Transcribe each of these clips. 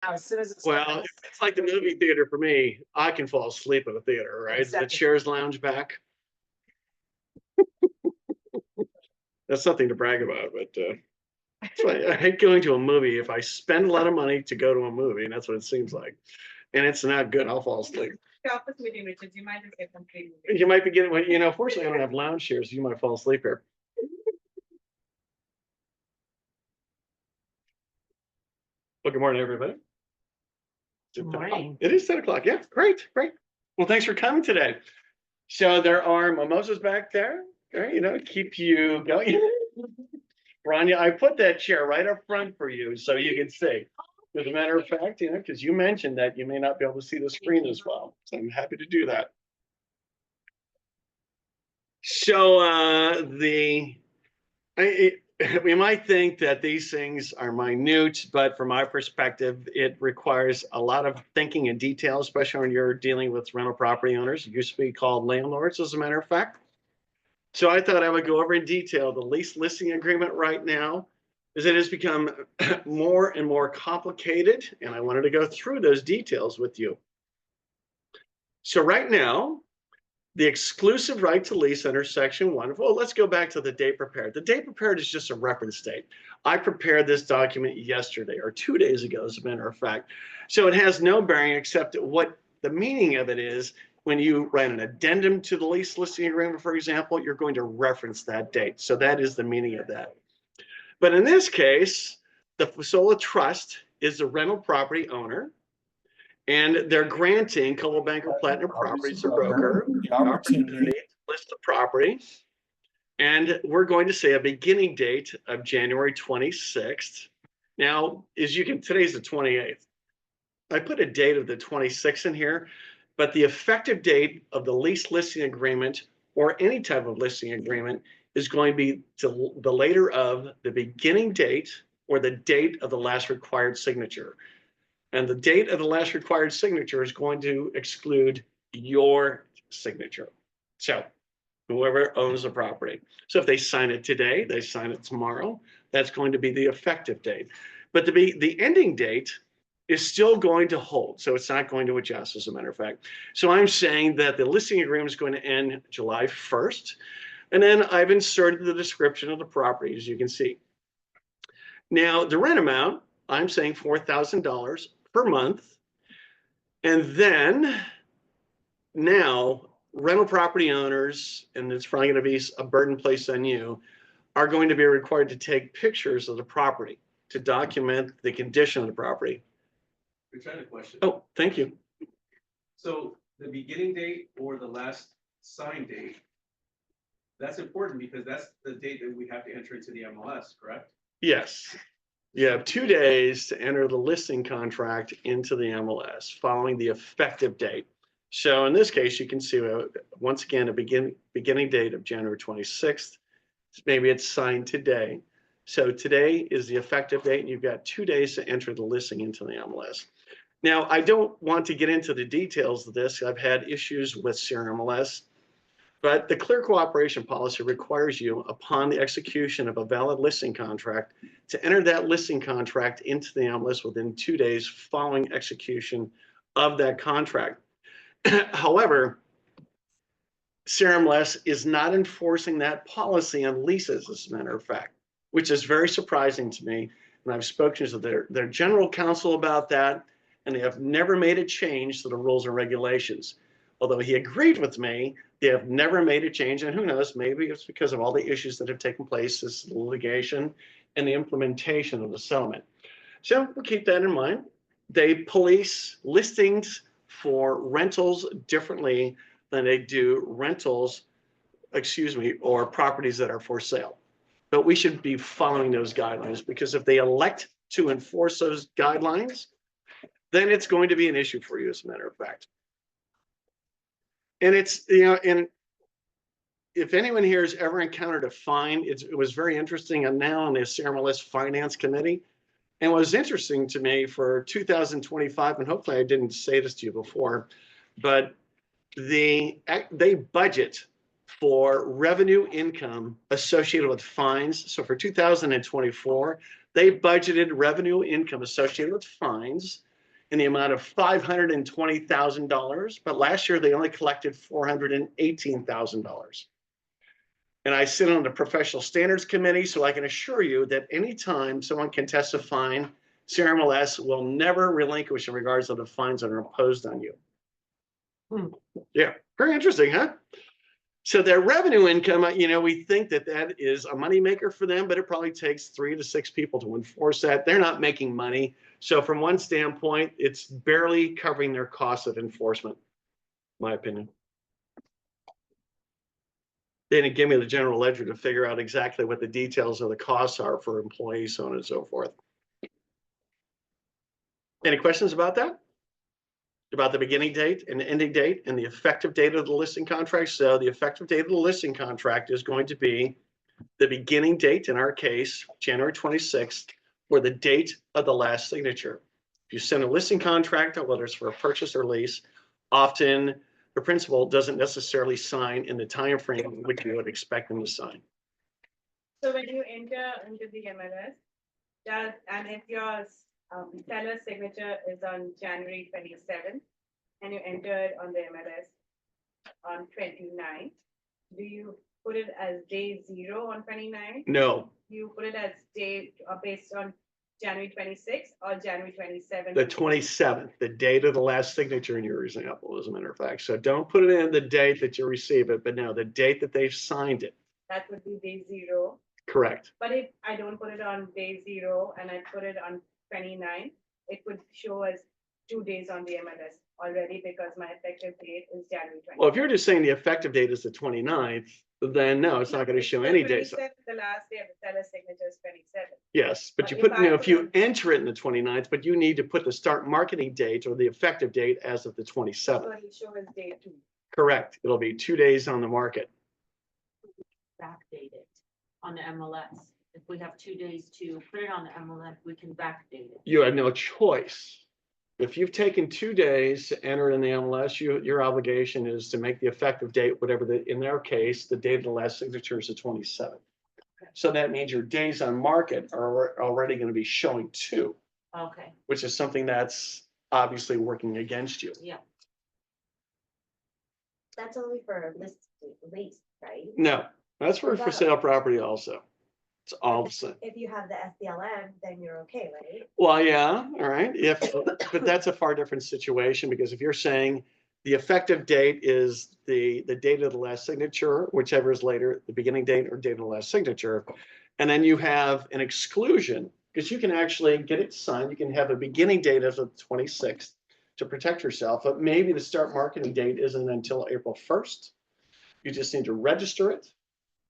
Now, as soon as it Well, starts, it's like the movie theater for me. I can fall asleep in a theater, right? The Exactly. chairs lounge back. That's something to brag about, but that's why I hate going to a movie. If I spend a lot of money to go to a movie, and that's what it seems like, and it's not good, I'll fall asleep. office meeting, Richard, you might just get complete. You might be getting, you know, fortunately, I don't have lounge chairs. You might fall asleep here. Well, good morning, everybody. Good morning. It is 10 o'clock. Yeah, great, great. Well, thanks for coming today. So there are mimosas back there, okay, you know, keep you going. Rania, I put that chair right up front for you so you can see. As a matter of fact, you know, because you mentioned that you may not be able to see the screen as well. So I'm happy to do that. So we might think that these things are minute, but from my perspective, it requires a lot of thinking and detail, especially when you're dealing with rental property owners. It used to be called landlords, as a matter of fact. So I thought I would go over in detail the lease listing agreement right now, as it has become more and more complicated, and I wanted to go through those details with you. So right now, the exclusive right to lease under section 1. Well, let's go back to the date prepared. The date prepared is just a reference date. I prepared this document yesterday or 2 days ago, as a matter of fact. So it has no bearing except what the meaning of it is. When you write an addendum to the lease listing agreement, for example, you're going to reference that date. So that is the meaning of that. But in this case, the Fasola Trust is the rental property owner, and they're granting Coldwell Banker Platinum Properties, the broker, the opportunity to list the property. And we're going to say a beginning date of January 26th. Now, as you can, today's the 28th. I put a date of the 26th in here, but the effective date of the lease listing agreement or any type of listing agreement is going to be to the later of the beginning date or the date of the last required signature. And the date of the last required signature is going to exclude your signature. So whoever owns the property. So if they sign it today, they sign it tomorrow, that's going to be the effective date. But the ending date is still going to hold. So it's not going to adjust, as a matter of fact. So I'm saying that the listing agreement is going to end July 1st. And then I've inserted the description of the property, as you can see. Now, the rent amount, I'm saying $4,000 per month. And then now rental property owners, and it's probably going to be a burden placed on you, are going to be required to take pictures of the property to document the condition of the property. Return the question. Oh, thank you. So the beginning date or the last sign date, that's important because that's the date that we have to enter into the MLS, correct? Yes. You have 2 days to enter the listing contract into the MLS following the effective date. So in this case, you can see once again a beginning date of January 26th. Maybe it's signed today. So today is the effective date, and you've got 2 days to enter the listing into the MLS. Now, I don't want to get into the details of this. I've had issues with CRMLS, but the clear cooperation policy requires you, upon the execution of a valid listing contract, to enter that listing contract into the MLS within 2 days following execution of that contract. However, CRMLS is not enforcing that policy on leases, as a matter of fact, which is very surprising to me. And I've spoken to their general counsel about that, and they have never made a change to the rules and regulations. Although he agreed with me, they have never made a change, and who knows, maybe it's because of all the issues that have taken place, this litigation and the implementation of the settlement. So we'll keep that in mind. They police listings for rentals differently than they do rentals, or properties that are for sale. But we should be following those guidelines, because if they elect to enforce those guidelines, then it's going to be an issue for you, as a matter of fact. And it's, you know, and if anyone here has ever encountered a fine, it was very interesting. I'm now on the CRMLS Finance Committee. And what was interesting to me for 2025, and hopefully I didn't say this to you before, but they budget for revenue income associated with fines. So for 2024, they budgeted revenue income associated with fines in the amount of $520,000, but last year they only collected $418,000. And I sit on the professional standards committee, so I can assure you that anytime someone contests a fine, CRMLS will never relinquish in regards to the fines that are imposed on you. Yeah, very interesting, huh? So their revenue income, we think that that is a moneymaker for them, but it probably takes 3 to 6 people to enforce that. They're not making money. So from one standpoint, it's barely covering their costs of enforcement, my opinion. They didn't give me the general ledger to figure out exactly what the details of the costs are for employees, so on and so forth. Any questions about that? About the beginning date and the ending date and the effective date of the listing contract? So the effective date of the listing contract is going to be the beginning date, in our case, January 26th, or the date of the last signature. If you send a listing contract, whether it's for a purchase or lease, often the principal doesn't necessarily sign in the time frame which you would expect them to sign. So when you enter into the MLS, and if your seller's signature is on January 27th, and you enter it on the MLS on 29th, do you put it as day 0 on 29th? No, You put it as day based on January 26th or January 27th? the 27th, the date of the last signature in your example, as a matter of fact. So don't put it in the date that you receive it, but no, the date that they've signed it. That would be day 0. Correct. But if I don't put it on day 0 and I put it on 29, it would show as 2 days on the MLS already because my effective date is January 20. Well, if you're just saying the effective date is the 29th, then no, it's not going to show any days. The last day of the seller's signature is 27. Yes, but But you if put, I if put you in- enter it in the 29th, but you need to put the start marketing date or the effective date as of the So 27th. it'll show as day 2. Correct. It'll be 2 days on the market. Backdate it on the MLS. If we have 2 days to put it on the MLS, we can backdate it. You had no choice. If you've taken 2 days to enter in the MLS, your obligation is to make the effective date, whatever in their case, the date of the last signature is the 27th. So that means your days on market are already going to be showing 2, Okay, which is something that's obviously working against you. yeah. That's only for lease, right? No, that's for sale property also. It's all the same. If you have the SDLM, then you're okay, right? Well, yeah, all right. But that's a far different situation because if you're saying the effective date is the date of the last signature, whichever is later, the beginning date or date of the last signature, and then you have an exclusion because you can actually get it signed. You can have a beginning date of the 26th to protect yourself, but maybe the start marketing date isn't until April 1st. You just need to register it.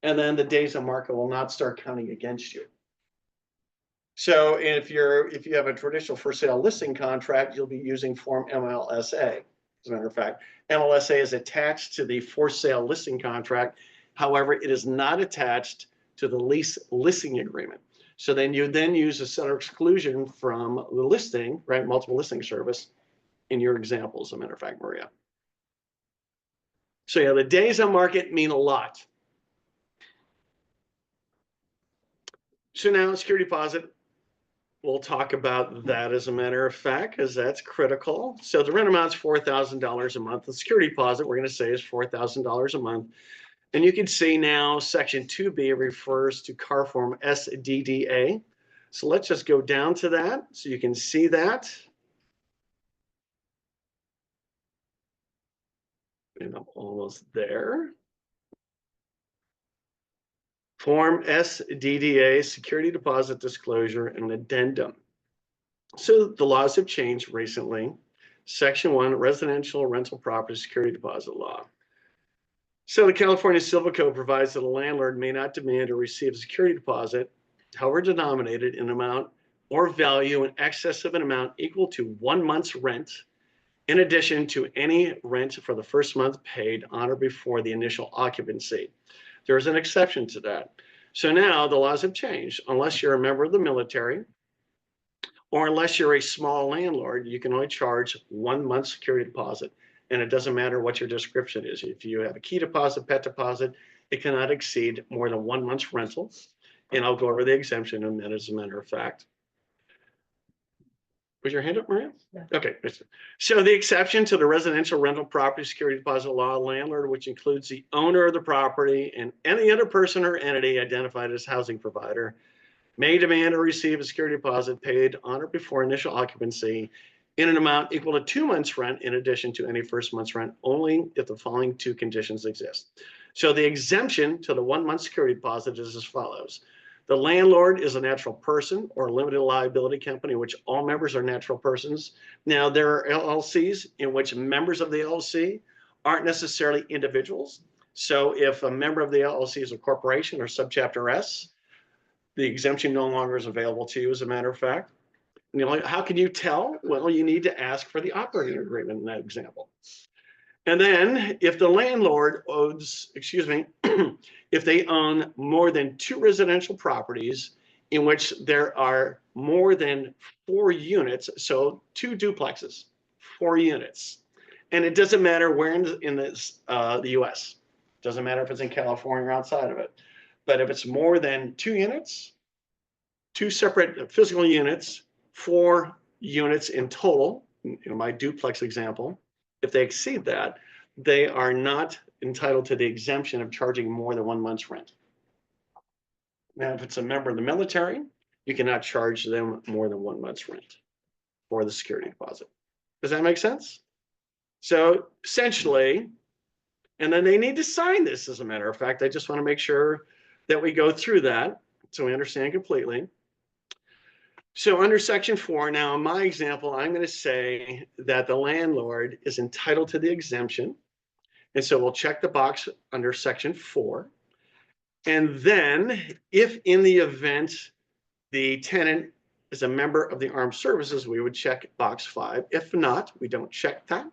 And then the days on market will not start counting against you. So if you have a traditional for sale listing contract, you'll be using form MLSA. As a matter of fact, MLSA is attached to the for sale listing contract. However, it is not attached to the lease listing agreement. So then you use a seller exclusion from the listing, right? Multiple listing service in your example, as a matter of fact, Maria. So yeah, the days on market mean a lot. So now security deposit, we'll talk about that as a matter of fact, because that's critical. So the rent amount's $4,000 a month. The security deposit, we're going to say, is $4,000 a month. And you can see now section 2B refers to car form SDDA. So let's just go down to that so you can see that. And I'm almost there. Form SDDA, security deposit disclosure and addendum. So the laws have changed recently. Section 1, residential rental property security deposit law. So the California Civil Code provides that a landlord may not demand or receive a security deposit, however denominated in amount or value in excess of an amount equal to 1 month's rent, in addition to any rent for the first month paid on or before the initial occupancy. There's an exception to that. So now the laws have changed. Unless you're a member of the military or unless you're a small landlord, you can only charge 1 month's security deposit. And it doesn't matter what your description is. If you have a key deposit, pet deposit, it cannot exceed more than 1 month's rental. And I'll go over the exemption in a minute, as a matter of fact. Was your hand up, Maria? No. Okay. So the exception to the residential rental property security deposit law, landlord, which includes the owner of the property and any other person or entity identified as housing provider, may demand or receive a security deposit paid on or before initial occupancy in an amount equal to 2 months' rent in addition to any first month's rent, only if the following two conditions exist. So the exemption to the 1 month security deposit is as follows. The landlord is a natural person or limited liability company, which all members are natural persons. Now, there are LLCs in which members of the LLC aren't necessarily individuals. So if a member of the LLC is a corporation or subchapter S, the exemption no longer is available to you, as a matter of fact. You know, how can you tell? Well, you need to ask for the operating agreement in that example. And then if the landlord owns, if they own more than 2 residential properties in which there are more than 4 units, so 2 duplexes, 4 units. And it doesn't matter where in the US. Doesn't matter if it's in California or outside of it. But if it's more than 2 units, 2 separate physical units, 4 units in total, in my duplex example, if they exceed that, they are not entitled to the exemption of charging more than 1 month's rent. Now, if it's a member of the military, you cannot charge them more than 1 month's rent for the security deposit. Does that make sense? So essentially, and then they need to sign this, as a matter of fact. I just want to make sure that we go through that so we understand completely. So under section 4, now in my example, I'm going to say that the landlord is entitled to the exemption. And so we'll check the box under section 4. And then if in the event the tenant is a member of the armed services, we would check box 5. If not, we don't check that.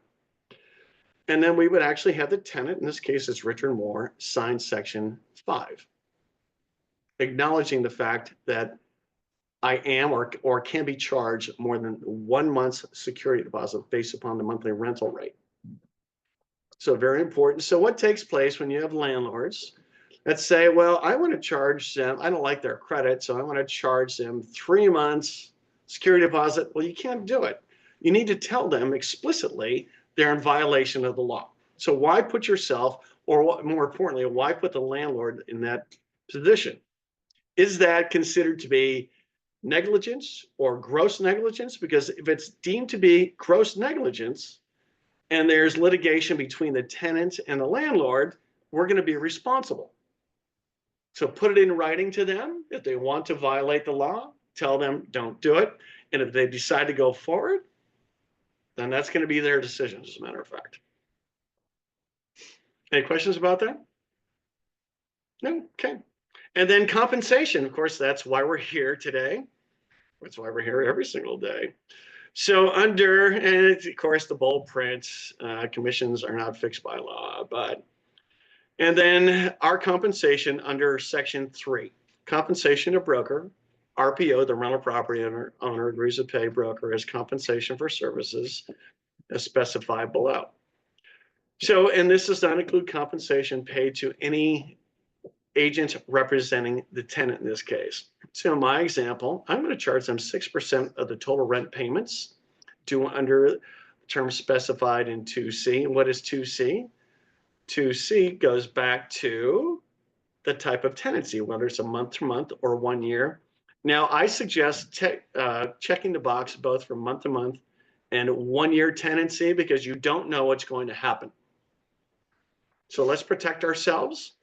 And then we would actually have the tenant, in this case it's Richard Moore, sign section 5, acknowledging the fact that I am or can be charged more than 1 month's security deposit based upon the monthly rental rate. So very important. So what takes place when you have landlords that say, well, I want to charge them, I don't like their credit, so I want to charge them 3 months security deposit. Well, you can't do it. You need to tell them explicitly they're in violation of the law. So why put yourself, or more importantly, why put the landlord in that position? Is that considered to be negligence or gross negligence? Because if it's deemed to be gross negligence and there's litigation between the tenant and the landlord, we're going to be responsible. So put it in writing to them. If they want to violate the law, tell them don't do it. And if they decide to go forward, then that's going to be their decision, as a matter of fact. Any questions about that? No? Okay. And then compensation, of course, that's why we're here today. That's why we're here every single day. So under, and of course, the bold print, commissions are not fixed by law, but, and then our compensation under section 3, compensation to broker, RPO, the rental property owner agrees to pay broker as compensation for services as specified below. So, and this does not include compensation paid to any agent representing the tenant in this case. So in my example, I'm going to charge them 6% of the total rent payments due under the term specified in 2C. And what is 2C? 2C goes back to the type of tenancy, whether it's a month-to-month or 1 year. Now, I suggest checking the box both for month-to-month and 1 year tenancy because you don't know what's going to happen. So let's protect ourselves.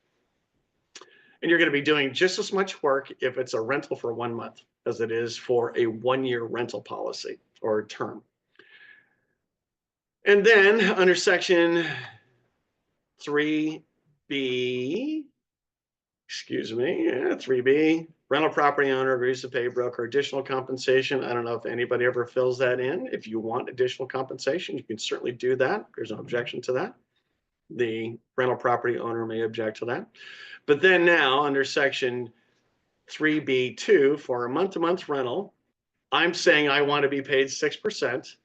And you're going to be doing just as much work if it's a rental for 1 month as it is for a 1 year rental policy or term. And then under section 3B, 3B, rental property owner agrees to pay broker additional compensation. I don't know if anybody ever fills that in. If you want additional compensation, you can certainly do that. There's no objection to that. The rental property owner may object to that. But then now under section 3B2 for a month-to-month rental, I'm saying I want to be paid 6%.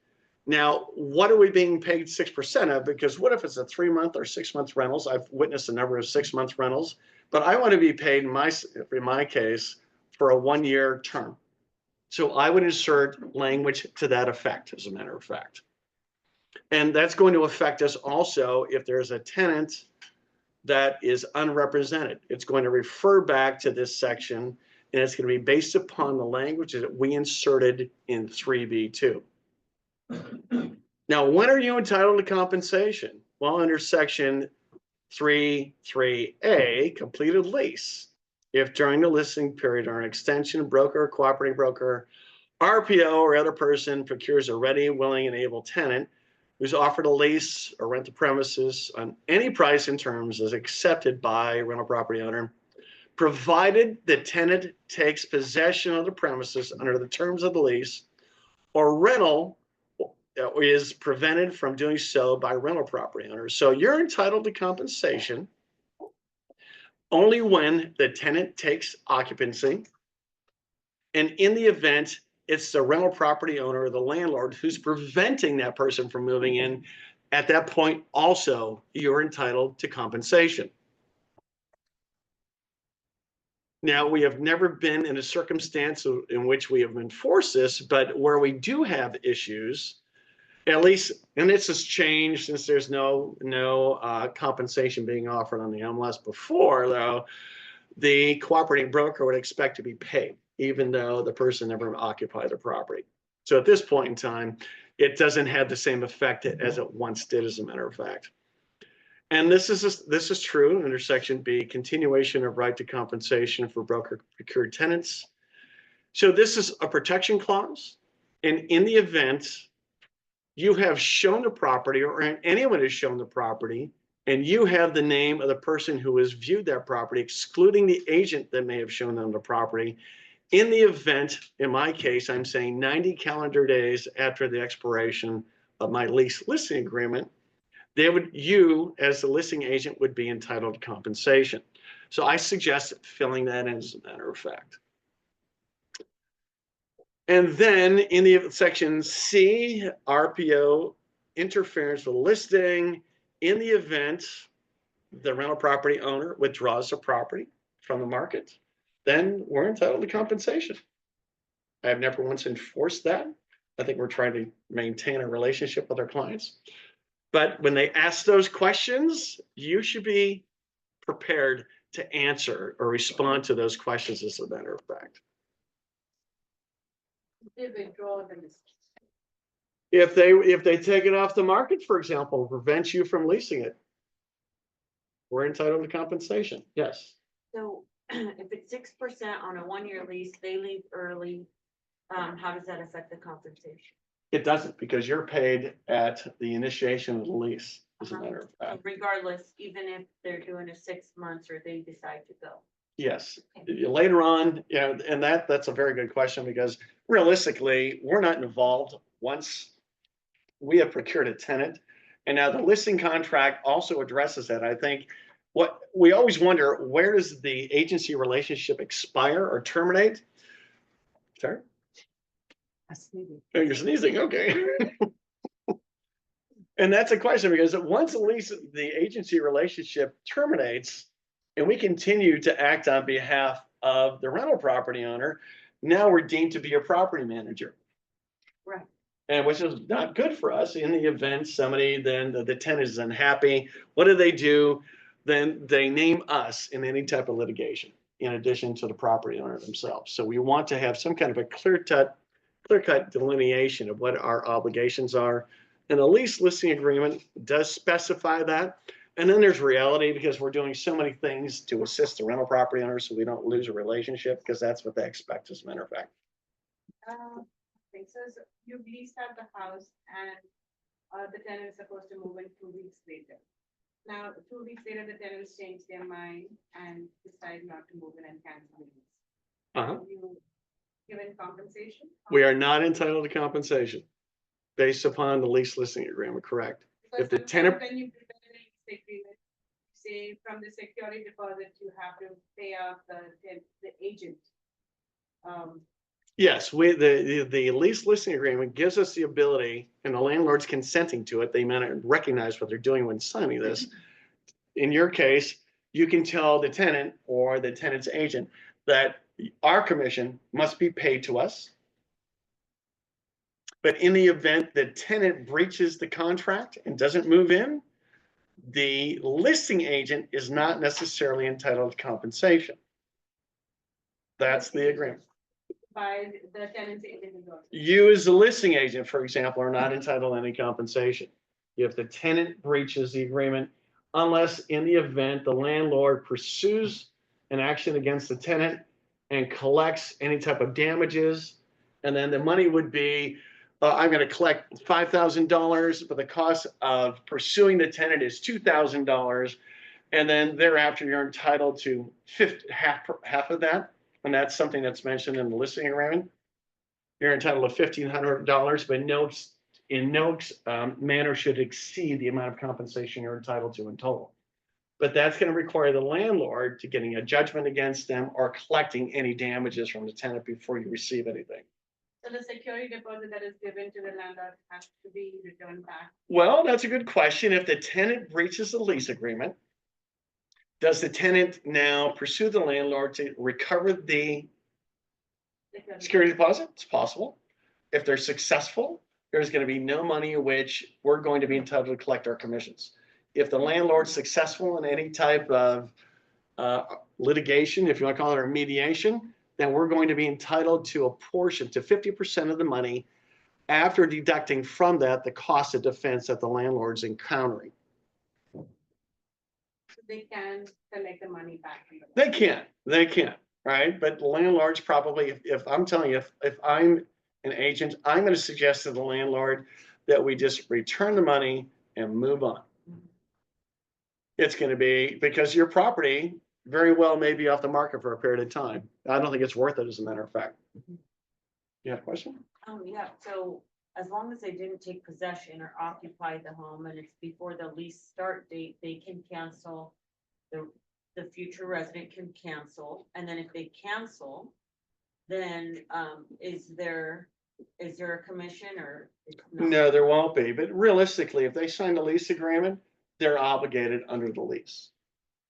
Now, what are we being paid 6% of? Because what if it's a 3-month or 6-month rentals? I've witnessed a number of 6-month rentals, but I want to be paid in my case for a 1 year term. So I would insert language to that effect, as a matter of fact. And that's going to affect us also if there's a tenant that is unrepresented. It's going to refer back to this section, and it's going to be based upon the language that we inserted in 3B2. Now, when are you entitled to compensation? Well, under section 3.3a, completed lease. If during the listing period or an extension, broker, cooperating broker, RPO, or other person procures a ready, willing, and able tenant who's offered a lease or rent the premises on any price and terms as accepted by rental property owner, provided the tenant takes possession of the premises under the terms of the lease, or rental is prevented from doing so by rental property owners. So you're entitled to compensation only when the tenant takes occupancy, and in the event it's the rental property owner or the landlord who's preventing that person from moving in. At that point, also, you're entitled to compensation. Now, we have never been in a circumstance in which we have enforced this, but where we do have issues, at least, and this has changed since there's no compensation being offered on the MLS before, though, the cooperating broker would expect to be paid, even though the person never occupied the property. So at this point in time, it doesn't have the same effect as it once did, as a matter of fact. And this is true under section B, continuation of right to compensation for broker procured tenants. So this is a protection clause. And in the event you have shown the property, or anyone has shown the property, and you have the name of the person who has viewed that property, excluding the agent that may have shown them the property, in the event, in my case, I'm saying 90 calendar days after the expiration of my lease listing agreement, you as the listing agent would be entitled to compensation. So I suggest filling that in, as a matter of fact. And then in the section C, RPO, interference with listing. In the event the rental property owner withdraws the property from the market, then we're entitled to compensation. I have never once enforced that. I think we're trying to maintain a relationship with our clients. But when they ask those questions, you should be prepared to answer or respond to those questions, as a matter of fact. They withdraw the list. If they take it off the market, for example, prevents you from leasing it, we're entitled to compensation. Yes. So if it's 6% on a 1-year lease, they leave early, how does that affect the compensation? It doesn't, because you're paid at the initiation of the lease, as a matter of So fact. regardless, even if they're doing a 6 months or they decide to go. Yes. Later on, and that's a very good question, because realistically, we're not involved once we have procured a tenant. And now the listing contract also addresses that. I think what we always wonder, where does the agency relationship expire or terminate? Sorry? Oh, you're sneezing, okay. And that's a question, because once the agency relationship terminates and we continue to act on behalf of the rental property owner, now we're deemed to be a property manager. Right. And which is not good for us. In the event somebody, then the tenant is unhappy, what do? Then they name us in any type of litigation, in addition to the property owner themselves. So we want to have some kind of a clear-cut delineation of what our obligations are. And the lease listing agreement does specify that. And then there's reality, because we're doing so many things to assist the rental property owners so we don't lose a relationship, because that's what they expect, as a matter of fact. Okay, so you leased out the house and the tenant is supposed to move in 2 weeks later. Now, 2 weeks later, the tenants change their mind and decide not to move in and cancel the lease. Uh-huh. You given compensation? We are not entitled to compensation based upon the lease listing agreement, correct? Because if the sometimes tenant- when you prepare a lease agreement, say from the security deposit, you have to pay off the agent. Yes, the lease listing agreement gives us the ability, and the landlord's consenting to it, they may not recognize what they're doing when signing this. In your case, you can tell the tenant or the tenant's agent that our commission must be paid to us, But in the event the tenant breaches the contract and doesn't move in, the listing agent is not necessarily entitled to compensation. That's the agreement. By the tenancy agent is also. You as the listing agent, for example, are not entitled to any compensation if the tenant breaches the agreement, unless in the event the landlord pursues an action against the tenant and collects any type of damages. And then the money would be, I'm going to collect $5,000, but the cost of pursuing the tenant is $2,000. And then thereafter, you're entitled to half of that. And that's something that's mentioned in the listing agreement. You're entitled to $1,500, but in no manner should exceed the amount of compensation you're entitled to in total. But that's going to require the landlord to getting a judgment against them or collecting any damages from the tenant before you receive anything. So the security deposit that is given to the landlord has to be returned back. Well, that's a good question. If the tenant breaches the lease agreement, does the tenant now pursue the landlord to recover the security deposit? It's possible. If they're successful, there's going to be no money in which we're going to be entitled to collect our commissions. If the landlord's successful in any type of litigation, if you want to call it, or mediation, then we're going to be entitled to a portion, to 50% of the money, after deducting from that the cost of defense that the landlord's encountering. So they can collect the money back. They can, right? But landlords probably, if I'm telling you, if I'm an agent, I'm going to suggest to the landlord that we just return the money and move on. It's going to be, because your property very well may be off the market for a period of time. I don't think it's worth it, as a matter of fact. You have a question? Yeah, so as long as they didn't take possession or occupy the home and it's before the lease start date, they can cancel. The future resident can cancel, and then if they cancel, then is there a commission or? No, there won't be. But realistically, if they sign a lease agreement, they're obligated under the lease.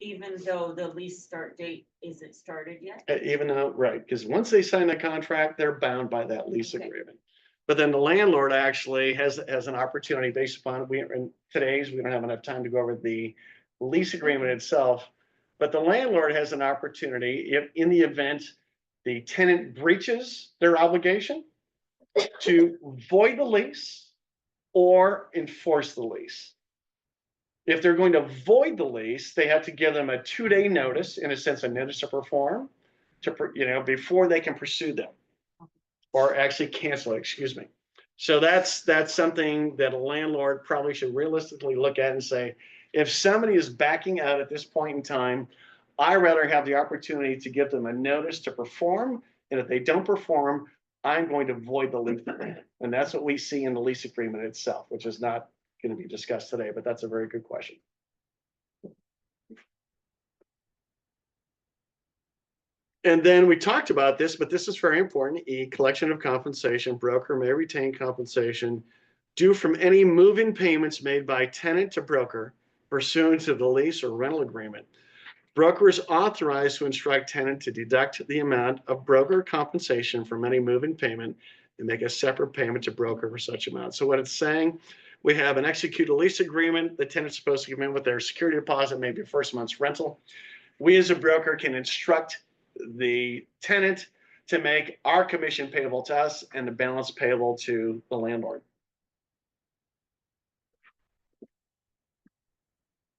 Even though the lease start date isn't started yet? Even though, right, because once they sign the contract, they're bound by that lease Okay. agreement. But then the landlord actually has an opportunity based upon, we don't have enough time to go over the lease agreement itself. But the landlord has an opportunity, if in the event the tenant breaches their obligation, to void the lease or enforce the lease. If they're going to void the lease, they have to give them a 2-day notice, in a sense, a notice to perform, before they can pursue them, or actually cancel it, excuse me. So that's something that a landlord probably should realistically look at and say, if somebody is backing out at this point in time, I'd rather have the opportunity to give them a notice to perform, and if they don't perform, I'm going to void the lease. And that's what we see in the lease agreement itself, which is not going to be discussed today, but that's a very good question. And then we talked about this, but this is very important. E, collection of compensation. Broker may retain compensation due from any move-in payments made by tenant to broker pursuant to the lease or rental agreement. Broker is authorized to instruct tenant to deduct the amount of broker compensation from any move-in payment and make a separate payment to broker for such amount. So what it's saying, we have an executed lease agreement. The tenant's supposed to come in with their security deposit, maybe first month's rental. We as a broker can instruct the tenant to make our commission payable to us and the balance payable to the landlord.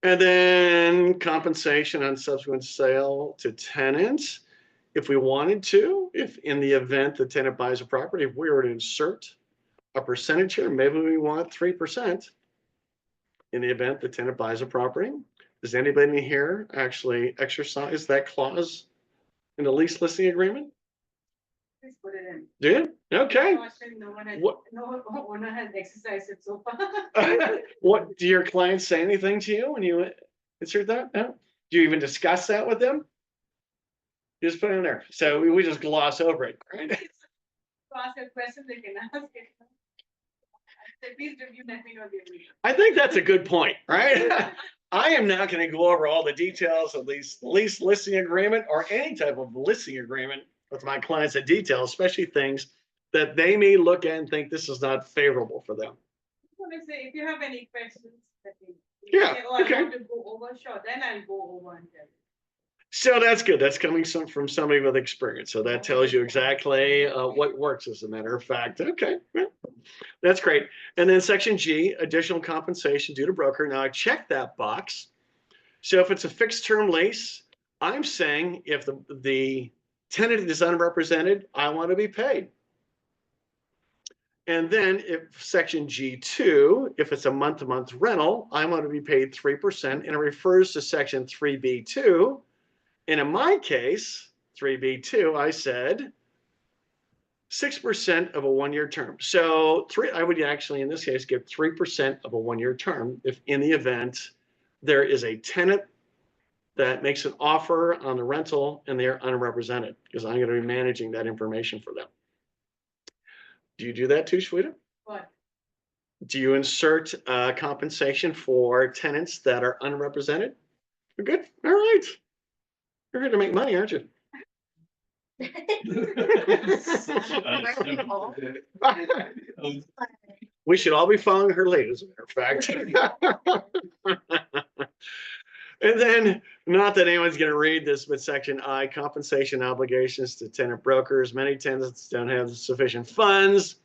And then compensation on subsequent sale to tenants. If we wanted to, if in the event the tenant buys a property, if we were to insert a percentage here, maybe we want 3% in the event the tenant buys a property. Does anybody here actually exercise that clause in the lease listing agreement? Please put it in. Do you? Okay. No one has, What- no owner has exercised it so far. What, do your clients say anything to you when you insert that? No? Do you even discuss that with them? You just put it in there. So we just gloss over it, right? To ask a question, they can ask it. So please review, let me know the agreement. I think that's a good point, right? I am not going to go over all the details of lease listing agreement or any type of listing agreement with my clients in detail, especially things that they may look at and think this is not favorable for them. I want to say, if you have any questions, that you Yeah, say, oh, I okay. want to go over, sure, then I'll go over and tell you. So that's good. That's coming from somebody with experience. So that tells you exactly what works, as a matter of fact. Okay, well, that's great. And then section G, additional compensation due to broker. Now I checked that box. So if it's a fixed term lease, I'm saying if the tenant is unrepresented, I want to be paid. And then if section G2, if it's a month-to-month rental, I want to be paid 3%, and it refers to section 3B2. And in my case, 3B2, I said 6% of a one-year term. So I would actually, in this case, give 3% of a one-year term if in the event there is a tenant that makes an offer on the rental and they're unrepresented, because I'm going to be managing that information for them. Do you do that too, Shweta? What? Do you insert compensation for tenants that are unrepresented? Good. All right. You're here to make money, aren't you? We should all be following her lead, as a matter of fact. And then, not that anyone's going to read this, but section I, compensation obligations to tenant brokers. Many tenants don't have sufficient funds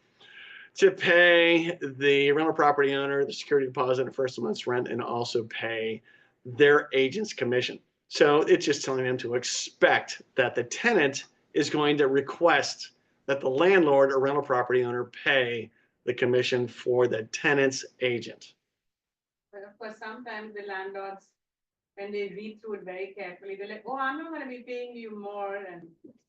to pay the rental property owner the security deposit and first month's rent, and also pay their agent's commission. So it's just telling them to expect that the tenant is going to request that the landlord or rental property owner pay the commission for the tenant's agent. But of course, sometimes the landlords, when they read through it very carefully, they're like, oh, I'm not gonna be paying you more, and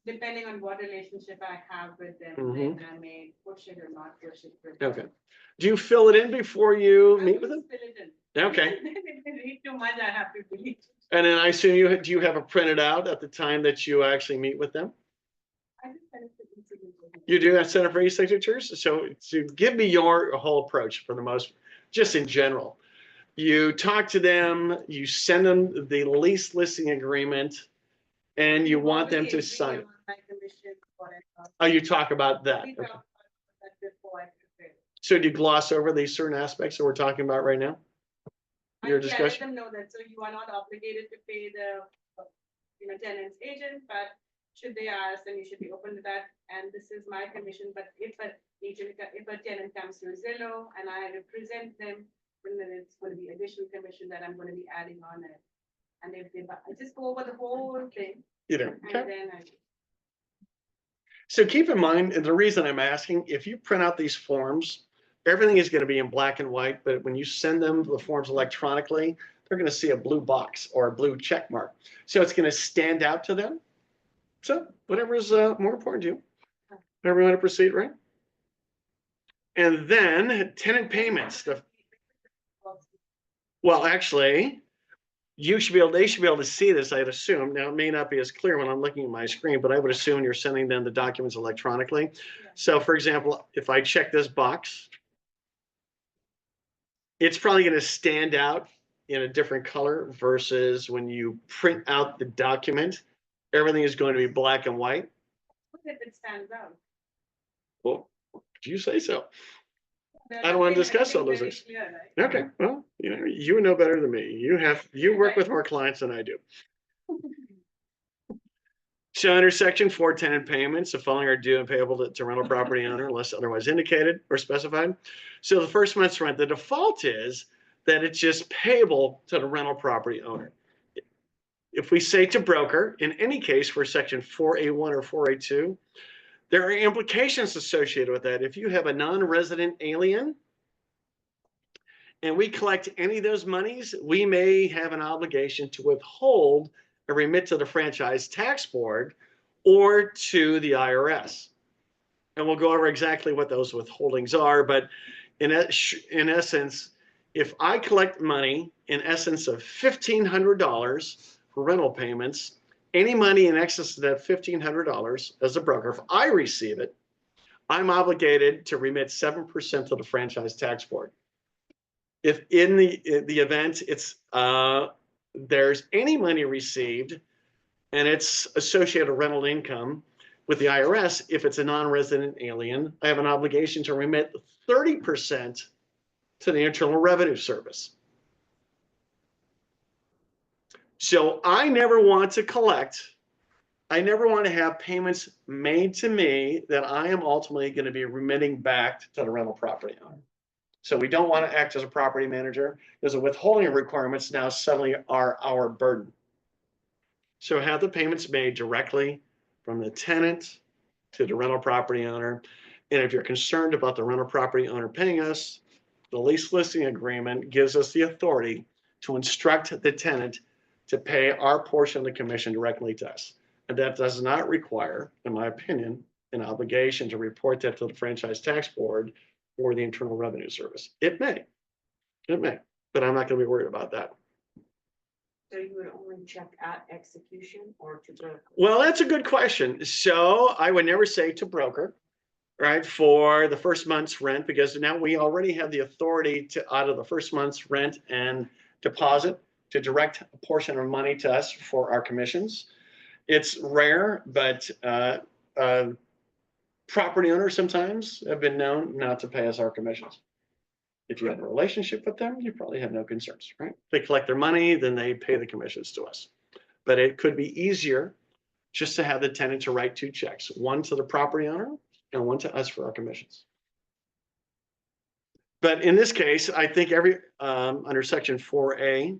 depending on what relationship I have with them, then I may push it or not push it. with them. Okay. Do you fill it in before you I meet with them? always fill it in. Okay. If they read too much, I have to delete it. And then I assume do you have it printed out at the time that you actually meet with them? I just send it to e-signature. You do that center for e-signatures? So to give me your whole approach for the most, just in general. You talk to them, you send them the lease listing agreement, and you want them to Obviously, sign. agree on my commission, whatever. Oh, you talk about that. We Okay. talked about that before I prepare. So do you gloss over these certain aspects that we're talking about right now? Your Yeah, let discussion? them know that, so you are not obligated to pay the, tenant's agent, but should they ask, then you should be open to that, and this is my commission, but if a tenant comes to Zillow and I represent them, then it's gonna be additional commission that I'm gonna be adding on it. And if they, I just go over the whole thing, You know, and okay. then So keep in mind, and the reason I'm asking, if you print out these forms, everything is going to be in black and white, but when you send them the forms electronically, they're going to see a blue box or a blue check mark. So it's going to stand out to them. So whatever is more important to you. Everyone to proceed, right? And then tenant payments. Well, actually, they should be able to see this, I'd assume. Now, it may not be as clear when I'm looking at my screen, but I would assume you're sending them the documents electronically. So for example, if I check this box, it's probably going to stand out in a different color versus when you print out the document, everything is going to be black and white. what if it stands out? Well, if you say so. They're I don't want to everything- discuss all those everything things. very clear, right? Okay, well, you know better than me. You work with more clients than I do. So under section 4, tenant payments, the following are due and payable to rental property owner unless otherwise indicated or specified. So the first month's rent, the default is that it's just payable to the rental property owner. If we say to broker, in any case for section 4A1 or 4A2, there are implications associated with that. If you have a non-resident alien and we collect any of those monies, we may have an obligation to withhold and remit to the franchise tax board or to the IRS. And we'll go over exactly what those withholdings are. But in essence, if I collect money in essence of $1,500 for rental payments, any money in excess of that $1,500 as a broker, if I receive it, I'm obligated to remit 7% to the franchise tax board. If in the event it's there's any money received and it's associated rental income, with the IRS, if it's a non-resident alien, I have an obligation to remit 30% to the Internal Revenue Service. So I never want to have payments made to me that I am ultimately going to be remitting back to the rental property owner. So we don't want to act as a property manager because the withholding requirements now suddenly are our burden. So have the payments made directly from the tenant to the rental property owner. And if you're concerned about the rental property owner paying us, the lease listing agreement gives us the authority to instruct the tenant to pay our portion of the commission directly to us. And that does not require, in my opinion, an obligation to report that to the Franchise Tax Board or the Internal Revenue Service. It may, but I'm not going to be worried about that. So you would only check at execution or to broker? Well, that's a good question. So I would never say to broker, right, for the first month's rent, because now we already have the authority to, out of the first month's rent and deposit, to direct a portion of money to us for our commissions. It's rare, but property owners sometimes have been known not to pay us our commissions. If you have a relationship with them, you probably have no concerns, right? They collect their money, then they pay the commissions to us. But it could be easier just to have the tenant to write 2 checks, one to the property owner and one to us for our commissions. But in this case, I think under section 4A,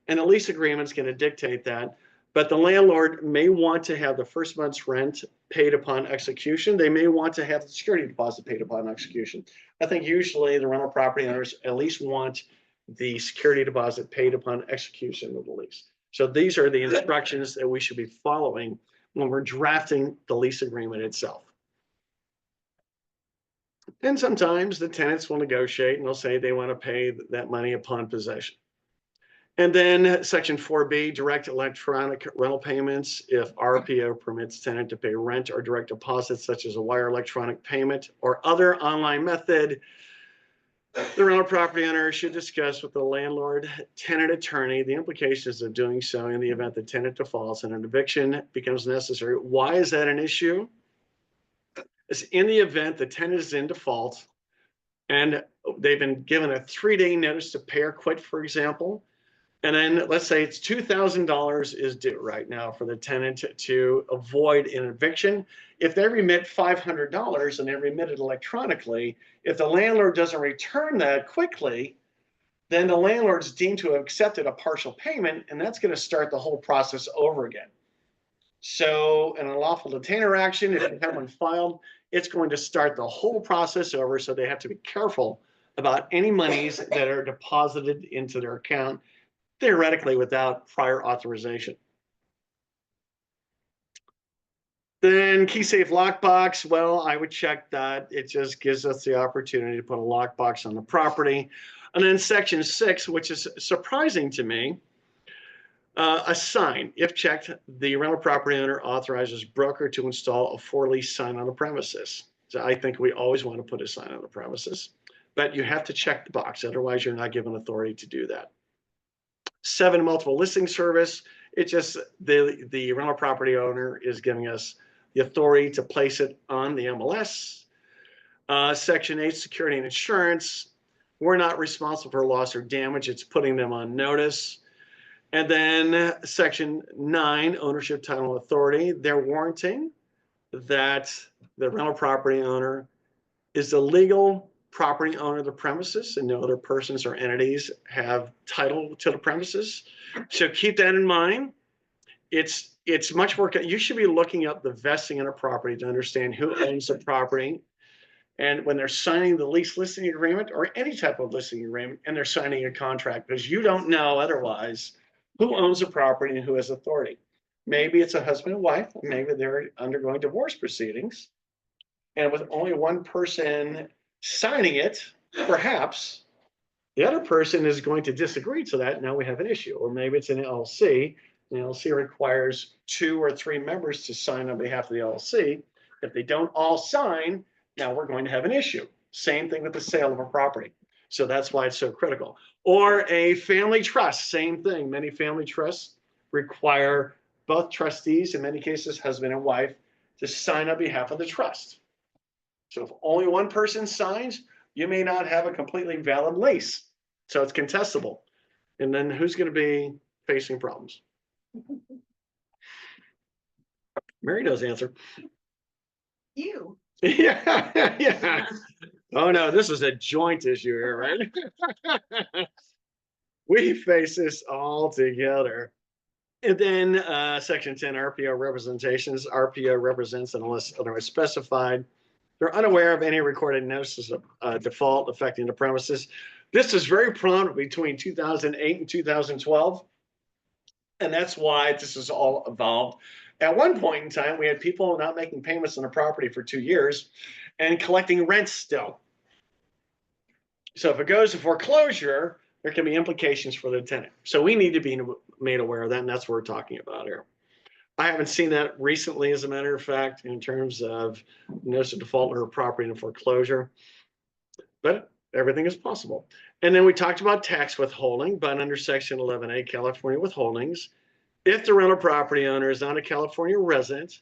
and the lease agreement is going to dictate that, but the landlord may want to have the first month's rent paid upon execution. They may want to have the security deposit paid upon execution. I think usually the rental property owners at least want the security deposit paid upon execution of the lease. So these are the instructions that we should be following when we're drafting the lease agreement itself. And sometimes the tenants will negotiate and they'll say they want to pay that money upon possession. And then section 4B, direct electronic rental payments. If RPO permits tenant to pay rent or direct deposits such as a wire electronic payment or other online method, the rental property owner should discuss with the landlord tenant attorney the implications of doing so in the event the tenant defaults and an eviction becomes necessary. Why is that an issue? It's in the event the tenant is in default and they've been given a 3-day notice to pay or quit, for example. And then let's say it's $2,000 is due right now for the tenant to avoid an eviction. If they remit $500 and they remit it electronically, if the landlord doesn't return that quickly, then the landlord's deemed to have accepted a partial payment, and that's going to start the whole process over again. So an unlawful detainer action, if you have one filed, it's going to start the whole process over. So they have to be careful about any monies that are deposited into their account, theoretically without prior authorization. Then key safe lockbox, well, I would check that. It just gives us the opportunity to put a lockbox on the property. And then section 6, which is surprising to me, a sign. If checked, the rental property owner authorizes broker to install a for-lease sign on the premises. So I think we always want to put a sign on the premises, but you have to check the box. Otherwise, you're not given authority to do that. 7, multiple listing service. It just, the rental property owner is giving us the authority to place it on the MLS. Section 8, security and insurance. We're not responsible for loss or damage. It's putting them on notice. And then section 9, ownership, title, and authority. They're warranting that the rental property owner is the legal property owner of the premises and no other persons or entities have title to the premises. So keep that in mind. It's much more, you should be looking up the vesting in a property to understand who owns the property. And when they're signing the lease listing agreement or any type of listing agreement, and they're signing a contract, because you don't know otherwise who owns the property and who has authority. Maybe it's a husband and wife, maybe they're undergoing divorce proceedings. And with only one person signing it, perhaps the other person is going to disagree to that. Now we have an issue. Or maybe it's an LLC. The LLC requires 2 or 3 members to sign on behalf of the LLC. If they don't all sign, now we're going to have an issue. Same thing with the sale of a property. So that's why it's so critical. Or a family trust, same thing. Many family trusts require both trustees, in many cases, husband and wife, to sign on behalf of the trust. So if only one person signs, you may not have a completely valid lease. So it's contestable. And then who's going to be facing problems? Mary knows the answer. You. Yeah, yeah. Oh no, this is a joint issue here, right? We face this all together. And then section 10, RPO representations. RPO represents unless otherwise specified. They're unaware of any recorded notices of default affecting the premises. This is very prominent between 2008 and 2012. And that's why this is all evolved. At one point in time, we had people not making payments on the property for 2 years and collecting rent still. So if it goes to foreclosure, there can be implications for the tenant. So we need to be made aware of that, and that's what we're talking about here. I haven't seen that recently, as a matter of fact, in terms of notice of default or property in foreclosure, but everything is possible. And then we talked about tax withholding, but under section 11A, California withholdings, if the rental property owner is not a California resident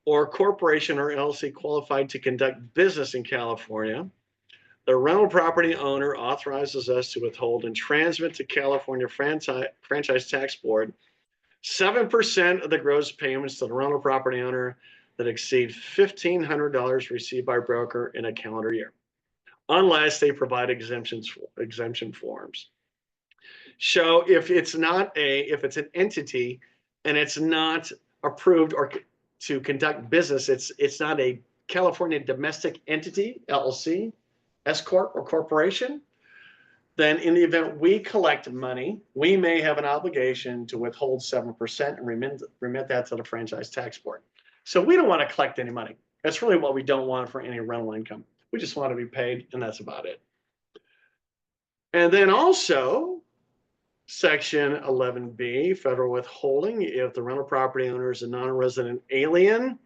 or corporation or LLC qualified to conduct business in California, the rental property owner authorizes us to withhold and transmit to California Franchise Tax Board 7% of the gross payments to the rental property owner that exceed $1,500 received by broker in a calendar year, unless they provide exemption forms. So if it's an entity and it's not approved or to conduct business, it's not a California domestic entity, LLC, S corp or corporation, then in the event we collect money, we may have an obligation to withhold 7% and remit that to the Franchise Tax Board. So we don't want to collect any money. That's really what we don't want for any rental income. We just want to be paid, and that's about it. And then also, section 11B, federal withholding, if the rental property owner is a non-resident alien,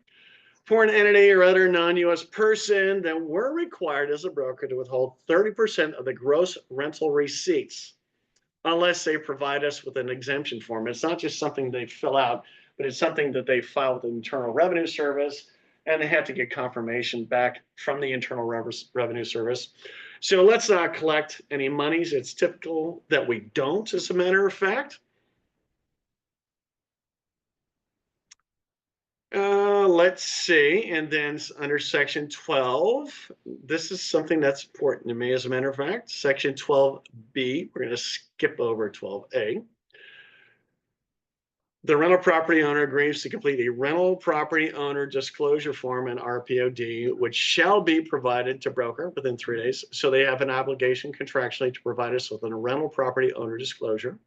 foreign entity or other non-U.S. person, then we're required as a broker to withhold 30% of the gross rental receipts unless they provide us with an exemption form. It's not just something they fill out, but it's something that they file with the Internal Revenue Service, and they have to get confirmation back from the Internal Revenue Service. So let's not collect any monies. It's typical that we don't, as a matter of fact. Let's see, and then under section 12, this is something that's important to me, as a matter of fact. Section 12B, we're going to skip over 12A. The rental property owner agrees to complete a rental property owner disclosure form and RPOD, which shall be provided to broker within 3 days. So they have an obligation contractually to provide us with a rental property owner disclosure.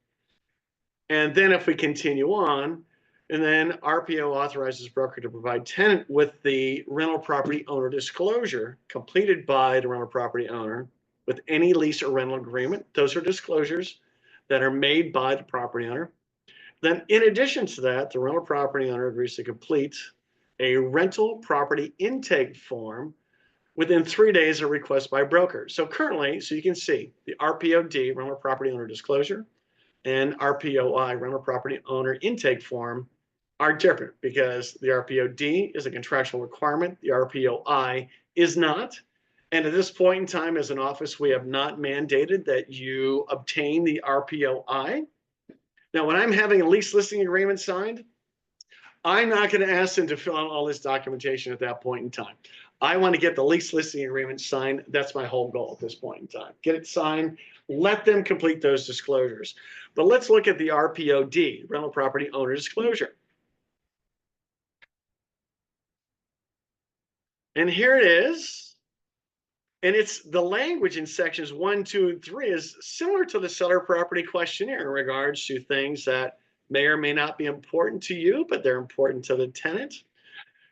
And then if we continue on, and then RPO authorizes broker to provide tenant with the rental property owner disclosure completed by the rental property owner with any lease or rental agreement. Those are disclosures that are made by the property owner. Then in addition to that, the rental property owner agrees to complete a rental property intake form within 3 days of request by broker. So currently, so you can see the RPOD, rental property owner disclosure, and RPOI, rental property owner intake form, are different because the RPOD is a contractual requirement. The RPOI is not. And at this point in time, as an office, we have not mandated that you obtain the RPOI. Now, when I'm having a lease listing agreement signed, I'm not going to ask them to fill out all this documentation at that point in time. I want to get the lease listing agreement signed. That's my whole goal at this point in time. Get it signed, let them complete those disclosures. But let's look at the RPOD, rental property owner disclosure. And here it is. And it's the language in sections 1, 2, and 3 is similar to the seller property questionnaire in regards to things that may or may not be important to you, but they're important to the tenant.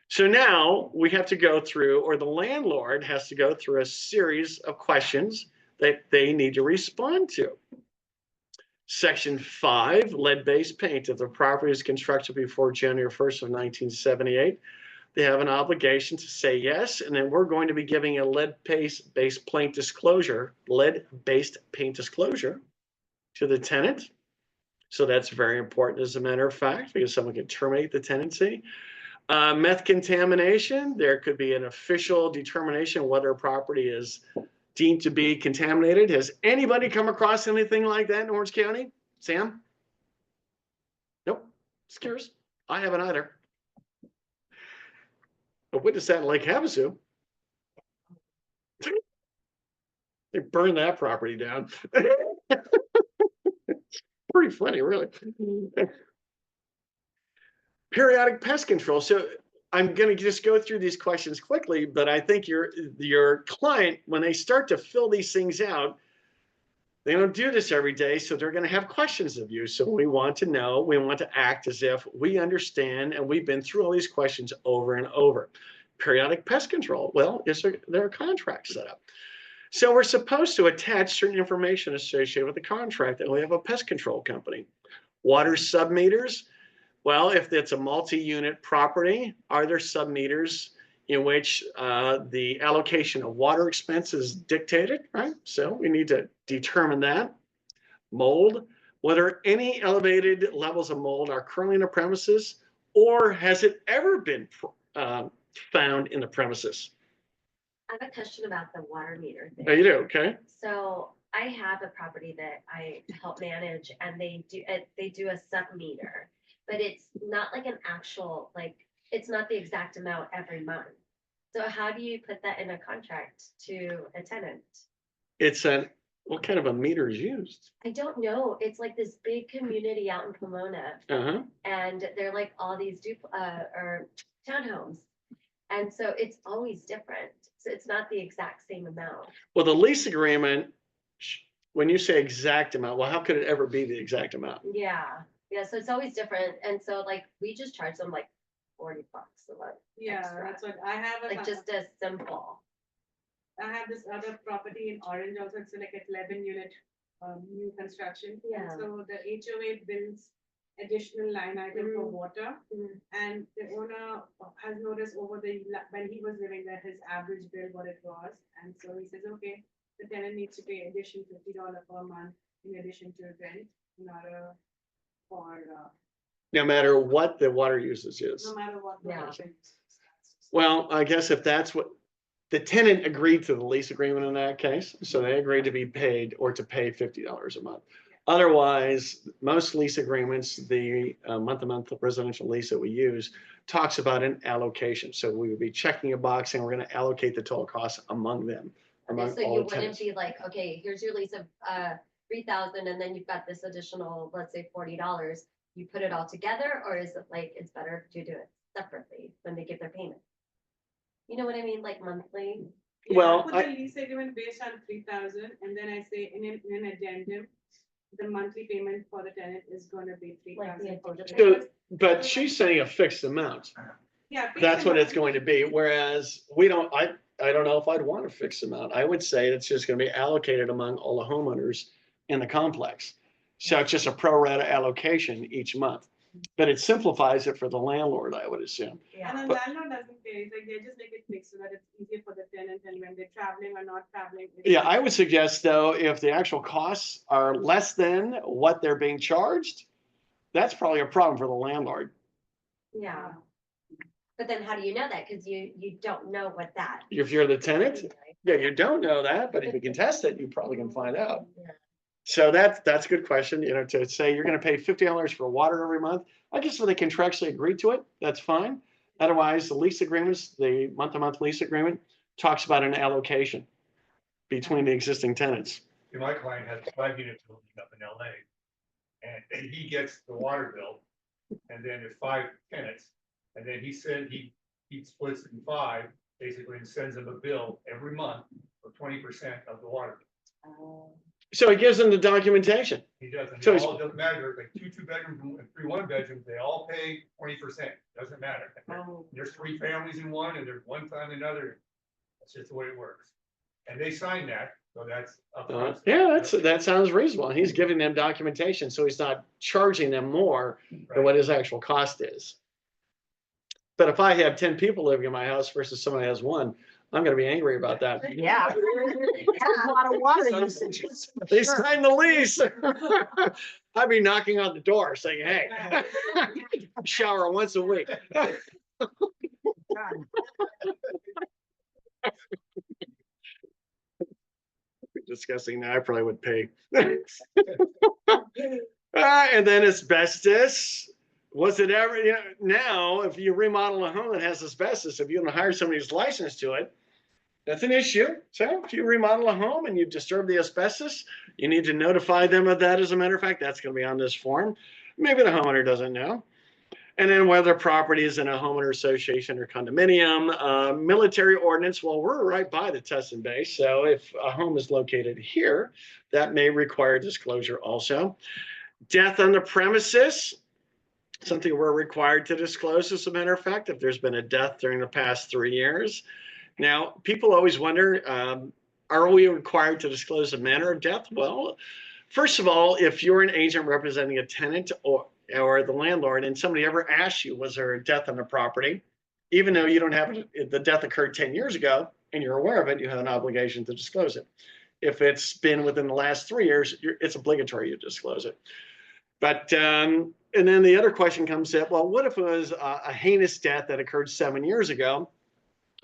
So now we have to go through, or the landlord has to go through a series of questions that they need to respond to. Section 5, lead-based paint. If the property is constructed before January 1st of 1978, they have an obligation to say yes, and then we're going to be giving a lead-based paint disclosure, lead-based paint disclosure to the tenant. So that's very important, as a matter of fact, because someone can terminate the tenancy. Meth contamination, there could be an official determination whether a property is deemed to be contaminated. Has anybody come across anything like that in Orange County? Sam? Nope, scares. I haven't either. I witnessed that in Lake Havasu. They burned that property down. Pretty funny, really. Periodic pest control. So I'm going to just go through these questions quickly, but I think your client, when they start to fill these things out, they don't do this every day, so they're going to have questions of you. So we want to know, we want to act as if we understand, and we've been through all these questions over and over. Periodic pest control. Well, is there a contract set up? So we're supposed to attach certain information associated with the contract, and we have a pest control company. Water submeters. Well, if it's a multi-unit property, are there submeters in which the allocation of water expense is dictated, right? So we need to determine that. Mold, whether any elevated levels of mold are currently in the premises, or has it ever been found in the premises? I have a question about the water meter Oh, thing. you do, okay. So I have a property that I help manage and they do a sub meter, but it's not like an actual, like, it's not the exact amount every month. So how do you put that in a contract to a tenant? What kind of a meter is used? I don't know. It's like this big community out in Pomona Uh-huh. and they're like all these or townhomes. And so it's always different. So it's not the exact same amount. Well, the lease agreement, when you say exact amount, well, how could it ever be the exact amount? Yeah. Yeah. So it's always different. And so like we just charge them like $40 a month. Yeah, extra. that's what I have. Like just as simple. I have this other property in Orange also. It's like a 11-unit new construction. Yeah. And so the HOA bills additional line item for water. Mhm. And the owner has noticed over when he was living there, his average bill, what it was. And so he says, okay, the tenant needs to pay addition $50 per month in addition to rent in order for, No matter what the water usage is. no matter what. the Yeah. option is. Well, I guess if that's what, the tenant agreed to the lease agreement in that case, so they agreed to be paid or to pay $50 a month. Otherwise, most lease agreements, the month-to-month residential lease that we use talks about an allocation. So we would be checking a box and we're going to allocate the total cost among them, Okay, among so all you the wouldn't tenants. be like, okay, here's your lease of 3,000 and then you've got this additional, let's say $40. You put it all together, or is it like it's better to do it separately when they give their payment? You know what I mean, like monthly? Yeah, Well, I put the lease agreement based on 3,000, and then I say in an addendum, the monthly payment for the tenant is gonna be Like the 3,000. addendum. So, but she's saying a fixed amount. Yeah. fixed That's what it's amount. going to be, whereas we don't, I don't know if I'd want a fixed amount. I would say it's just gonna be allocated among all the homeowners in the complex. So it's just a pro rata allocation each month. But it simplifies it for the landlord, I would assume. Yeah. And the But- landlord doesn't pay, it's like they just make it fixed so that it's easier for the tenant, and when they're traveling or not traveling. it's- Yeah, I would suggest though, if the actual costs are less than what they're being charged, that's probably a problem for the landlord. Yeah. But then how do you know that? Because you don't know what that. If you're the tenant, is, right? yeah, you don't know that, but if you can test it, you probably can find out. Yeah. So that's a good question, to say you're gonna pay $50 for water every month. I guess if they contractually agree to it, that's fine. Otherwise, the lease agreements, the month-to-month lease agreement talks about an allocation between the existing tenants. My client has 5 units building up in LA. And he gets the water bill, and then there's 5 tenants, and then he said he splits it in 5, basically, and sends them a bill every month for 20% of the water. So it gives them the documentation. He doesn't, So it it's- all doesn't matter, like 2 bedrooms and 3 1-bedrooms, they all pay 20%, doesn't matter. There's 3 families in one, and there's 1 family in another. That's just the way it works. And they sign that, so that's. upfront. Yeah, that sounds reasonable. He's giving them documentation, so he's not charging them more than Right. what his actual cost is. But if I have 10 people living in my house versus someone who has 1, I'm gonna be angry about that. Yeah. That's a lot of water usage. They signed the lease. I'd be knocking on the door saying, hey, shower once a week. Discussing that, I probably would pay. And then asbestos. Was it ever, now, if you remodel a home that has asbestos, if you don't hire somebody who's licensed to it, that's an issue. So if you remodel a home and you disturb the asbestos, you need to notify them of that. As a matter of fact, that's going to be on this form. Maybe the homeowner doesn't know. And then whether property is in a homeowner association or condominium, military ordinance, well, we're right by the Tustin base. So if a home is located here, that may require disclosure also. Death on the premises, something we're required to disclose, as a matter of fact, if there's been a death during the past 3 years. Now, people always wonder, are we required to disclose the manner of death? Well, first of all, if you're an agent representing a tenant or the landlord and somebody ever asks you, was there a death on the property? Even though you don't have it, the death occurred 10 years ago and you're aware of it, you have an obligation to disclose it. If it's been within the last 3 years, it's obligatory you disclose it. But, and then the other question comes up, well, what if it was a heinous death that occurred 7 years ago?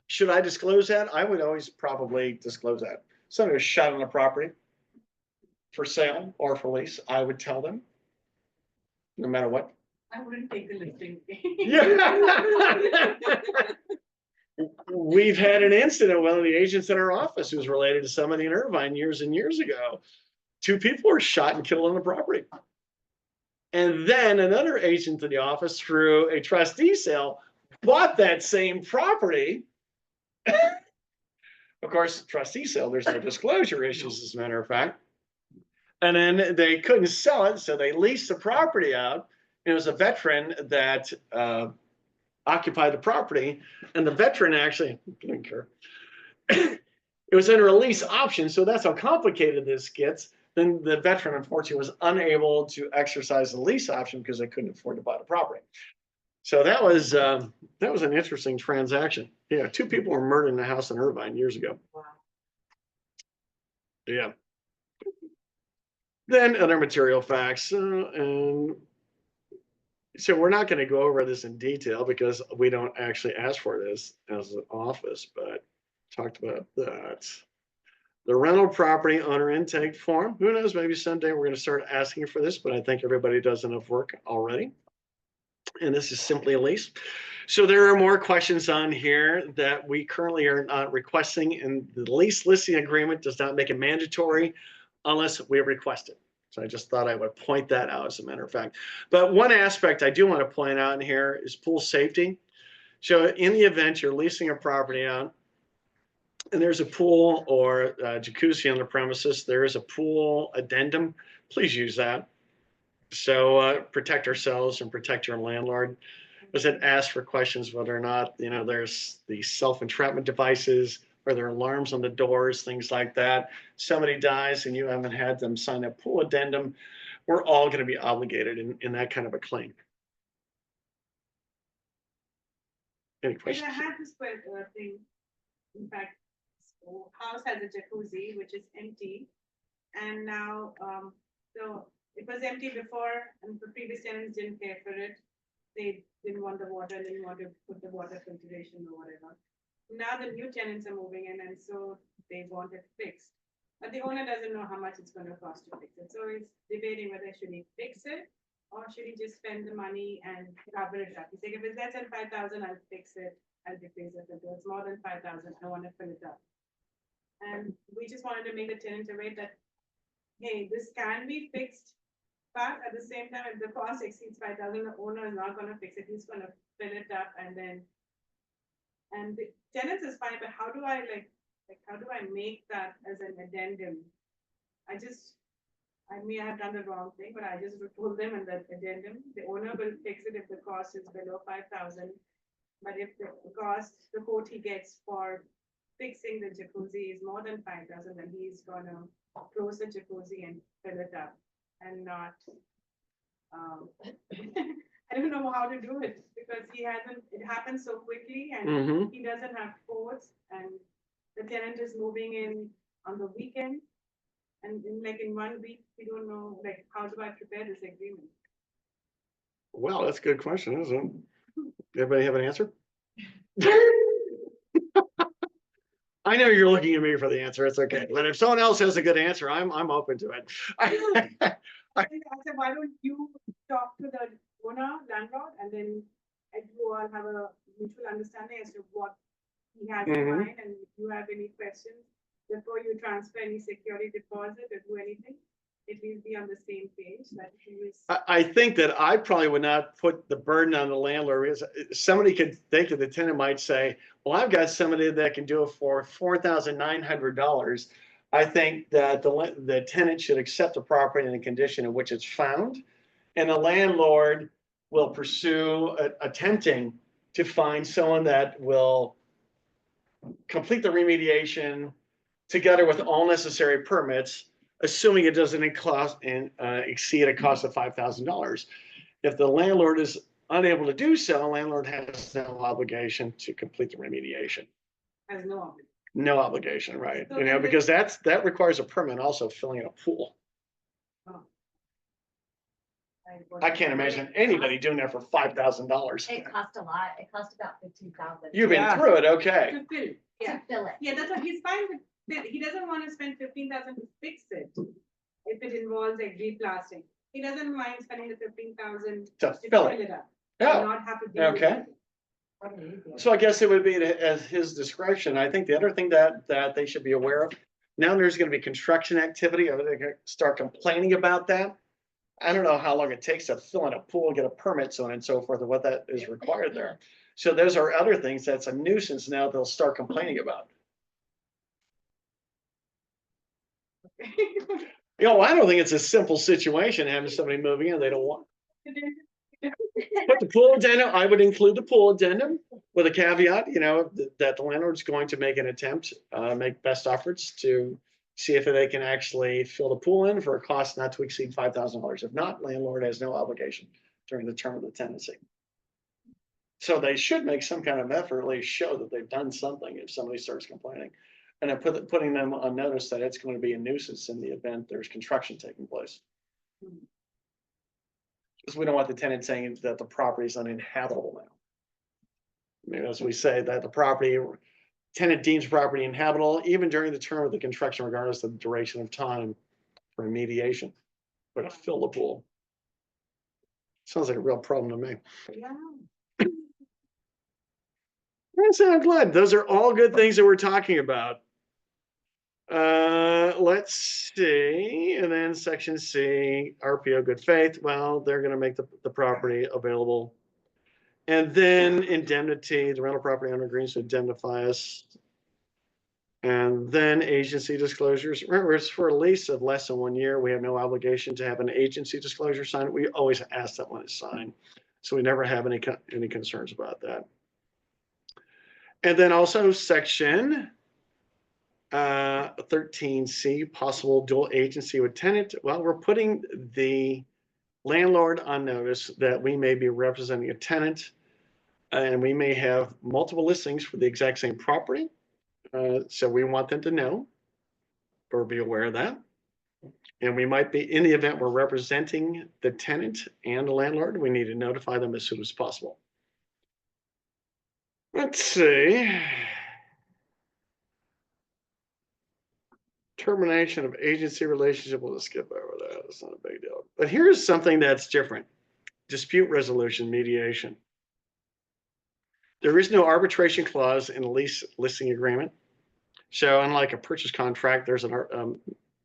Should I disclose that? I would always probably disclose that. Somebody was shot on the property for sale or for lease, I would tell them, no matter what. I wouldn't take the listing. Yeah. We've had an incident with one of the agents in our office who's related to somebody in Irvine years and years ago. 2 people were shot and killed on the property. And then another agent in the office, through a trustee sale, bought that same property. Of course, trustee sale, there's no disclosure issues, as a matter of fact. And then they couldn't sell it, so they leased the property out. It was a veteran that occupied the property, and the veteran actually didn't care. It was under a lease option, so that's how complicated this gets. Then the veteran, unfortunately, was unable to exercise the lease option because they couldn't afford to buy the property. So that was an interesting transaction. Yeah, 2 people were murdered in a house in Irvine years ago. Wow. Yeah. Then other material facts, and so we're not going to go over this in detail because we don't actually ask for this as an office, but talked about that. The rental property owner intake form. Who knows? Maybe someday we're going to start asking for this, but I think everybody does enough work already. And this is simply a lease. So there are more questions on here that we currently are not requesting, and the lease listing agreement does not make it mandatory unless we request it. So I just thought I would point that out, as a matter of fact. But one aspect I do want to point out in here is pool safety. So in the event you're leasing a property out and there's a pool or a jacuzzi on the premises, there is a pool addendum, please use that. So protect ourselves and protect your landlord. Was it asked for questions whether or not, there's the self-entrapment devices, or there are alarms on the doors, things like that. Somebody dies and you haven't had them sign a pool addendum, we're all going to be obligated in that kind of a claim. Any Like, I questions? had this thing, in fact, house has a jacuzzi, which is empty. And now, so it was empty before, and the previous tenants didn't care for it. They didn't want the water, didn't want to put the water filtration or whatever. Now the new tenants are moving in, and so they want it fixed. But the owner doesn't know how much it's going to cost to fix it. So he's debating whether should he fix it or should he just spend the money and cover it up. He's like, if it's less than 5,000, I'll fix it. I'll replace it. If it's more than 5,000, I want to fill it up. And we just wanted to make the tenant aware that, hey, this can be fixed, but at the same time, if the cost exceeds 5,000, the owner is not going to fix it. He's going to fill it up, and the tenants is fine. But how do I how do I make that as an addendum? I may have done the wrong thing, but I just told them in the addendum, the owner will fix it if the cost is below 5,000. But if the cost, the quote he gets for fixing the jacuzzi is more than 5,000, then he's gonna close the jacuzzi and fill it up and not, I don't know how to do it because it happens so quickly and he doesn't have quotes, and the tenant is moving in on the weekend. And in 1 week, we don't know, how do I prepare this agreement? Well, that's a good question, isn't it? Everybody have an answer? I know you're looking at me for the answer. It's okay. But if someone else has a good answer, I'm open to it. I said, why don't you talk to the owner, landlord, and then you all have a mutual understanding as to what he has in Mhm. mind, and if you have any questions before you transfer any security deposit or do anything, it will be on the same page that he is. I think that I probably would not put the burden on the landlord because somebody could think that the tenant might say, well, I've got somebody that can do it for $4,900. I think that the tenant should accept the property in the condition in which it's found. And the landlord will pursue attempting to find someone that will complete the remediation together with all necessary permits, assuming it doesn't exceed a cost of $5,000. If the landlord is unable to do so, landlord has no obligation to complete the remediation. Has no obligation. No obligation, right? So You know, then because that requires a permit also filling in a pool. I can't imagine anybody doing that for $5,000. It cost a lot. It cost about 15,000. You've been Yeah. through it, okay. To fill, yeah, To fill it. yeah, that's what he's fine with, he doesn't want to spend 15,000 to fix it. If it involves like replasting, he doesn't mind spending the 15,000 To fill it it. up. Yeah. And not have to deal with Okay. it. What an idiot. So I guess it would be at his discretion. I think the other thing that they should be aware of, now there's gonna be construction activity, are they gonna start complaining about that? I don't know how long it takes to fill in a pool, get a permit, so on and so forth, and what that is required there. So those are other things that's a nuisance now they'll start complaining about. You know, I don't think it's a simple situation having somebody moving in, they don't want. But the pool addendum, I would include the pool addendum with a caveat, you know, that the landlord's going to make an attempt, make best efforts to see if they can actually fill the pool in for a cost not to exceed $5,000. If not, landlord has no obligation during the term of the tenancy. So they should make some kind of effort, at least show that they've done something if somebody starts complaining. And then putting them on notice that it's going to be a nuisance in the event there's construction taking place. Because we don't want the tenant saying that the property is uninhabitable now. I mean, as we say, that the property, tenant deems property inhabitable even during the term of the construction, regardless of the duration of time for remediation, but to fill the pool. Sounds like a real problem to me. Yeah. So I'm glad. Those are all good things that we're talking about. Let's see. And then section C, RPO good faith. Well, they're going to make the property available. And then indemnity, the rental property owner agrees to indemnify us. And then agency disclosures. Remember, it's for a lease of less than 1 year. We have no obligation to have an agency disclosure signed. We always ask that when it's signed. So we never have any concerns about that. And then also section 13C, possible dual agency with tenant. Well, we're putting the landlord on notice that we may be representing a tenant and we may have multiple listings for the exact same property. So we want them to know or be aware of that. And we might be, in the event we're representing the tenant and the landlord, we need to notify them as soon as possible. Let's see. Termination of agency relationship, we'll just skip over that. It's not a big deal. But here's something that's different. Dispute resolution mediation. There is no arbitration clause in the lease listing agreement. So unlike a purchase contract, there's a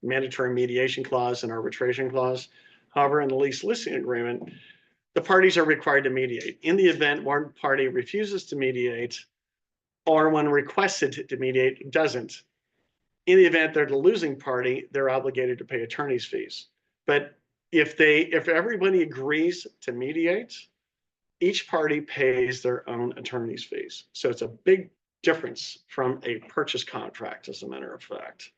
mandatory mediation clause and arbitration clause. However, in the lease listing agreement, the parties are required to mediate. In the event one party refuses to mediate, or when requested to mediate, doesn't. In the event they're the losing party, they're obligated to pay attorney's fees. But if everybody agrees to mediate, each party pays their own attorney's fees. So it's a big difference from a purchase contract, as a matter of fact.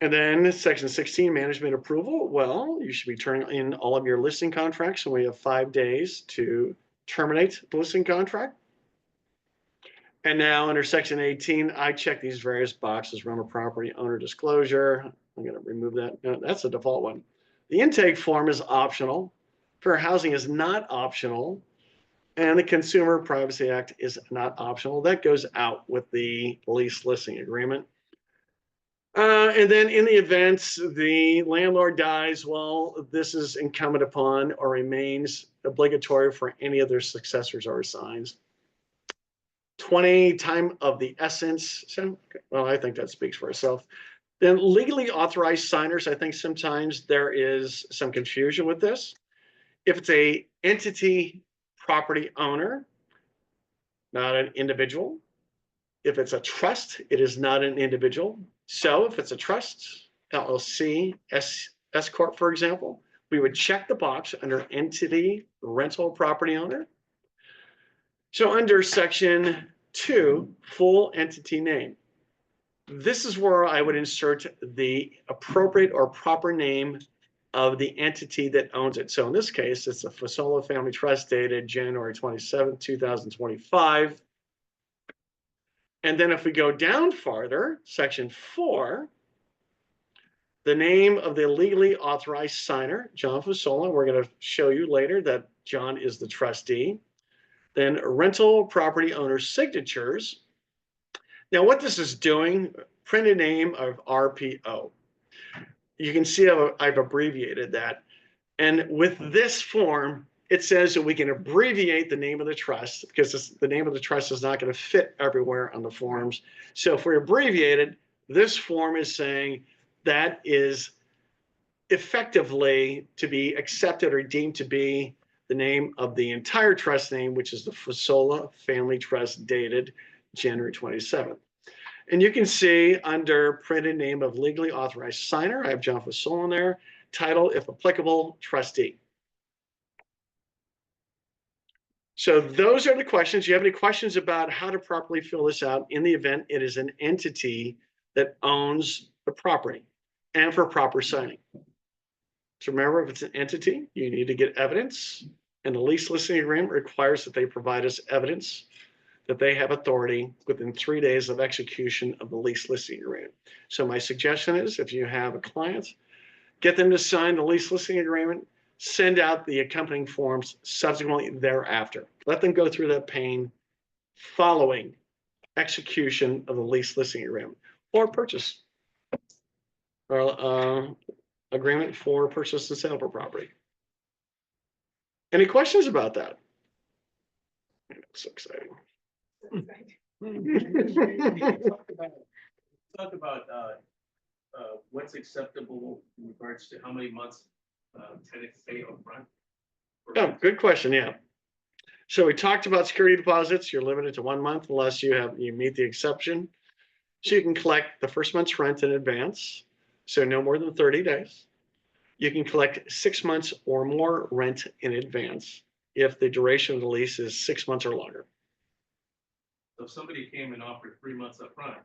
And then section 16, management approval. Well, you should be turning in all of your listing contracts, and we have 5 days to terminate the listing contract. And now under section 18, I check these various boxes, rental property owner disclosure. I'm going to remove that. No, that's the default one. The intake form is optional. Fair housing is not optional. And the Consumer Privacy Act is not optional. That goes out with the lease listing agreement. And then in the event the landlord dies, well, this is incumbent upon or remains obligatory for any of their successors or assigns. 20 time of the essence. So, well, I think that speaks for itself. Then legally authorized signers, I think sometimes there is some confusion with this. If it's a entity property owner, not an individual. If it's a trust, it is not an individual. So if it's a trust, LLC, S Corp, for example, we would check the box under entity rental property owner. So under section 2, full entity name. This is where I would insert the appropriate or proper name of the entity that owns it. So in this case, it's a Fasola Family Trust dated January 27, 2025. And then if we go down farther, section 4, the name of the legally authorized signer, John Fasola. We're going to show you later that John is the trustee. Then rental property owner signatures. Now what this is doing, printed name of RPO. You can see I've abbreviated that. And with this form, it says that we can abbreviate the name of the trust because the name of the trust is not going to fit everywhere on the forms. So if we abbreviate it, this form is saying that is effectively to be accepted or deemed to be the name of the entire trust name, which is the Fasola Family Trust dated January 27th. And you can see under printed name of legally authorized signer, I have John Fasola in there, title, if applicable, trustee. So those are the questions. Do you have any questions about how to properly fill this out in the event it is an entity that owns the property and for proper signing? So remember, if it's an entity, you need to get evidence, and the lease listing agreement requires that they provide us evidence that they have authority within 3 days of execution of the lease listing agreement. So my suggestion is if you have a client, get them to sign the lease listing agreement, send out the accompanying forms subsequently thereafter. Let them go through that pain following execution of the lease listing agreement or purchase or agreement for purchase and sale of a property. Any questions about that? It's so exciting. Talk about what's acceptable in regards to how many months tenants pay upfront. Oh, good question. Yeah. So we talked about security deposits. You're limited to 1 month unless you meet the exception. So you can collect the first month's rent in advance. So no more than 30 days. You can collect 6 months or more rent in advance if the duration of the lease is 6 months or longer. So if somebody came and offered 3 months upfront,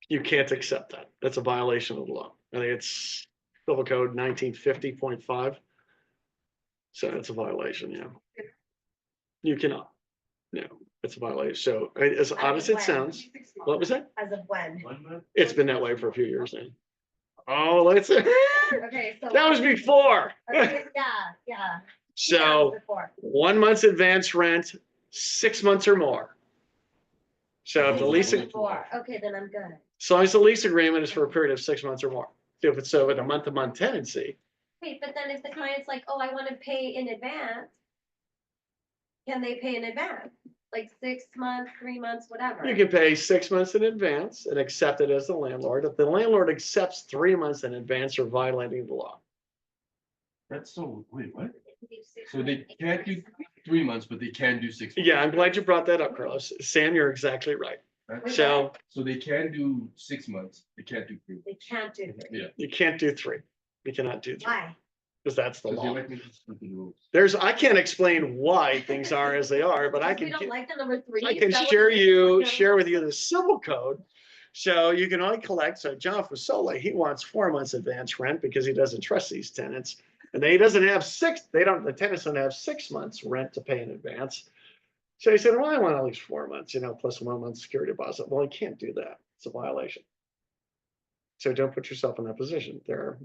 You can't accept that. That's a violation of the law. I think it's Civil Code 1950.5. So it's a violation, yeah. You cannot. No, it's a violation. So as odd as it sounds, what was that? As of when? 1 month, It's been that way for a few years now. Oh, let's, that Okay, so. was before. Okay, yeah. So Before. 1 month's advance rent, 6 months or more. So if the lease, Before, okay, then I'm good. as long as the lease agreement is for a period of 6 months or more. If it's so in a month-to-month tenancy, Wait, but then if the client's like, oh, I want to pay in advance, can they pay in advance? Like 6 months, 3 months, whatever? you can pay 6 months in advance and accept it as the landlord. If the landlord accepts 3 months in advance, you're violating the law. That's so, wait, what? They can do 6 So they months. can't do 3 months, but they can do 6 months. Yeah, I'm glad you brought that up, Carlos. Sam, you're exactly right. Right? So So they can do 6 months, they can't do 3 months. They can't do it. Yeah. you can't do 3. You cannot do 3 Why? because that's the Because they law. like me to split the rules. I can't explain why things are as they are, but I Because we can, don't like the number 3. I can Is that what share it is? share with you the civil code. So you can only collect, so John Fasola, he wants 4 months advance rent because he doesn't trust these tenants. And he doesn't have the tenants don't have 6 months rent to pay in advance. So he said, well, I want at least 4 months, plus 1 month security deposit. Well, he can't do that. It's a violation. So don't put yourself in that position. There are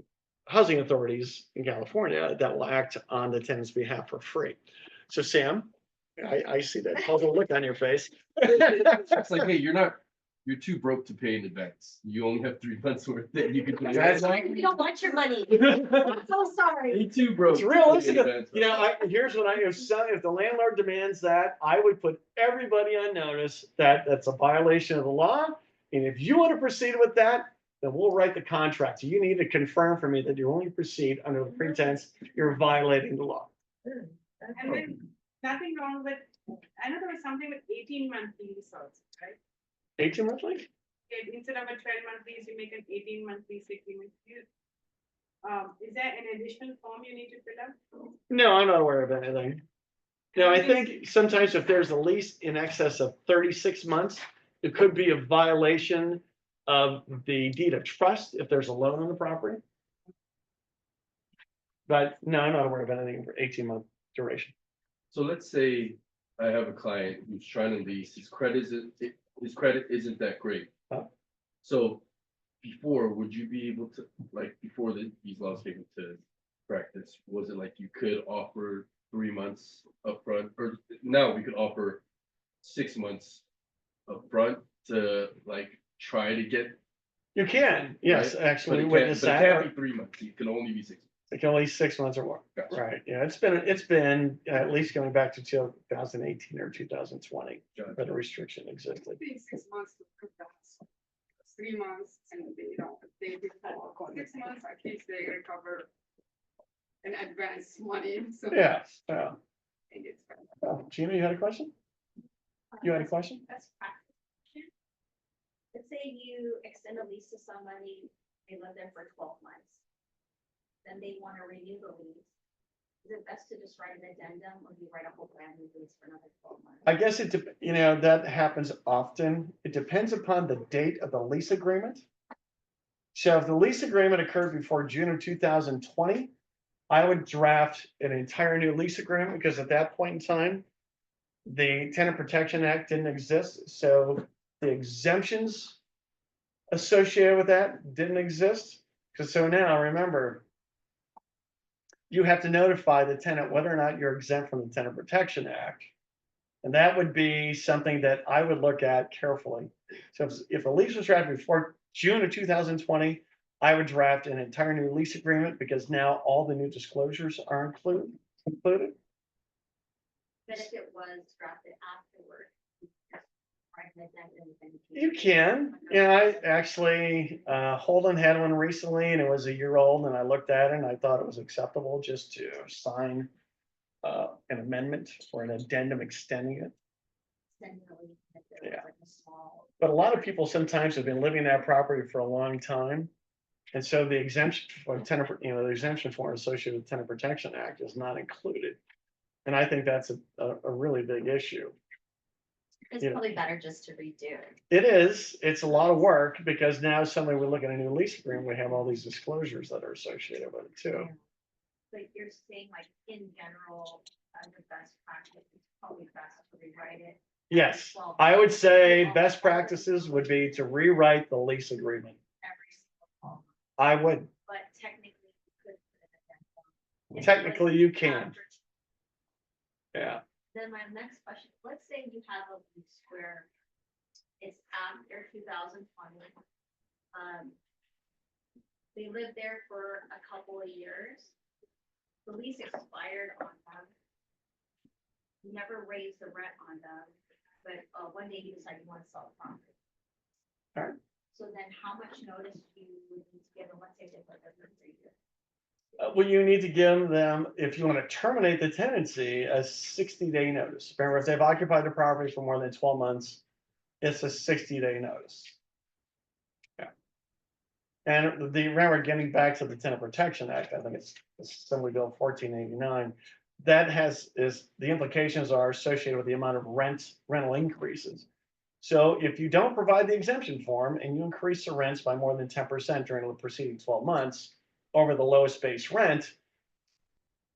housing authorities in California that will act on the tenant's behalf for free. So Sam, I see that puzzled look on your face. It's like, hey, you're too broke to pay in advance. You only have 3 months worth that you can. That's We don't want your money. I'm so sorry. You too broke. It's to pay in realistic. advance. You know, here's what if the landlord demands that, I would put everybody on notice that that's a violation of the law. And if you want to proceed with that, then we'll write the contract. So you need to confirm for me that you only proceed under the pretense you're violating the law. And then nothing wrong with, I know there was something with 18-month lease also, right? 18 months lease? Instead of a 12-month lease, you make an 18-month lease agreement. Is there an additional form you need to fill out? No, I'm not aware of anything. No, I think sometimes if there's a lease in excess of 36 months, it could be a violation of the deed of trust if there's a loan on the property. But no, I'm not aware of anything for 18-month duration. So let's say I have a client who's trying to lease, his credit isn't that great. Huh? So before, would you be able to, like, before these laws came into practice, was it like you could offer 3 months upfront, or now we could offer 6 months upfront to like try to get? You can, yes, right? actually, But it witness can't, but it that. can't be 3 months, it can only be 6 months. It can only 6 months or more. Gotcha. Right, yeah, it's been at least going back to 2018 or 2020, Gotcha. that a restriction existed. Be 6 months to prove the house. 3 months and they don't, they before 6 months, at least they recover in advance money, so. Yeah, yeah. I think it's better. Oh, Gina, you had a question? You had a question? That's practice. Let's say you extend a lease to somebody, they live there for 12 months. Then they want to renew the lease. Is it best to just write an addendum or do you write a whole brand new lease for another 12 months? I guess that happens often. It depends upon the date of the lease agreement. So if the lease agreement occurred before June of 2020, I would draft an entire new lease agreement because at that point in time, the Tenant Protection Act didn't exist. So the exemptions associated with that didn't exist. Because so now, remember, you have to notify the tenant whether or not you're exempt from the Tenant Protection Act. And that would be something that I would look at carefully. So if a lease was drafted before June of 2020, I would draft an entire new lease agreement because now all the new disclosures are included. But if it was drafted afterward, just write an addendum and You can, yeah, I actually, Holden had one recently and it was a year old and I looked at it and I thought it was acceptable just to sign an amendment or an addendum extending it. extend the lease if there was Yeah. like a small. But a lot of people sometimes have been living in that property for a long time. And so the exemption for the exemption form associated with the Tenant Protection Act is not included. And I think that's a really big issue. It's Yeah. probably better just to redo it. It is, it's a lot of work because now somebody would look at a new lease agreement, we have all these disclosures that are associated with it too. But you're saying like in general, the best practice is probably best to rewrite it. Yes, I would say best practices would be to rewrite the lease agreement. Every single fall. I would, But technically, you could put an addendum. If it was technically you can, after- yeah. Then my next question, let's say you have a lease where it's after 2020. They lived there for a couple of years. The lease expired on them. You never raised the rent on them, but one day you decide you want to sell the property. Alright. So then how much notice do you need to give them? Let's say they live there for 3 years. Well, you need to give them, if you want to terminate the tenancy, a 60-day notice. Remember, if they've occupied the property for more than 12 months, it's a 60-day notice. Yeah. And remember, getting back to the Tenant Protection Act, I think it's Assembly Bill 1489. That the implications are associated with the amount of rental increases. So if you don't provide the exemption form and you increase the rents by more than 10% during the preceding 12 months over the lowest base rent,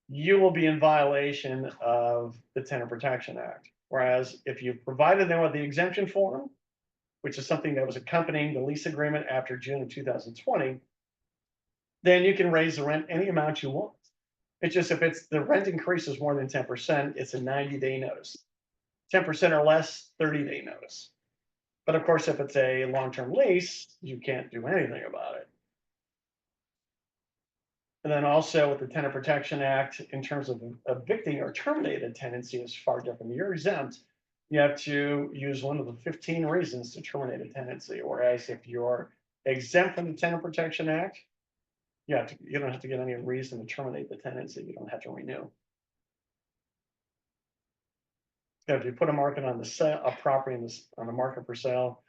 you will be in violation of the Tenant Protection Act. Whereas if you provided them with the exemption form, which is something that was accompanying the lease agreement after June of 2020, then you can raise the rent any amount you want. It's just if the rent increases more than 10%, it's a 90-day notice. 10% or less, 30-day notice. But of course, if it's a long-term lease, you can't do anything about it. And then also with the Tenant Protection Act, in terms of evicting or terminating a tenancy is far different. You're exempt. You have to use one of the 15 reasons to terminate a tenancy, whereas if you're exempt from the Tenant Protection Act, you don't have to get any reason to terminate the tenancy. You don't have to renew. If you put a market on the sale, a property on the market for sale,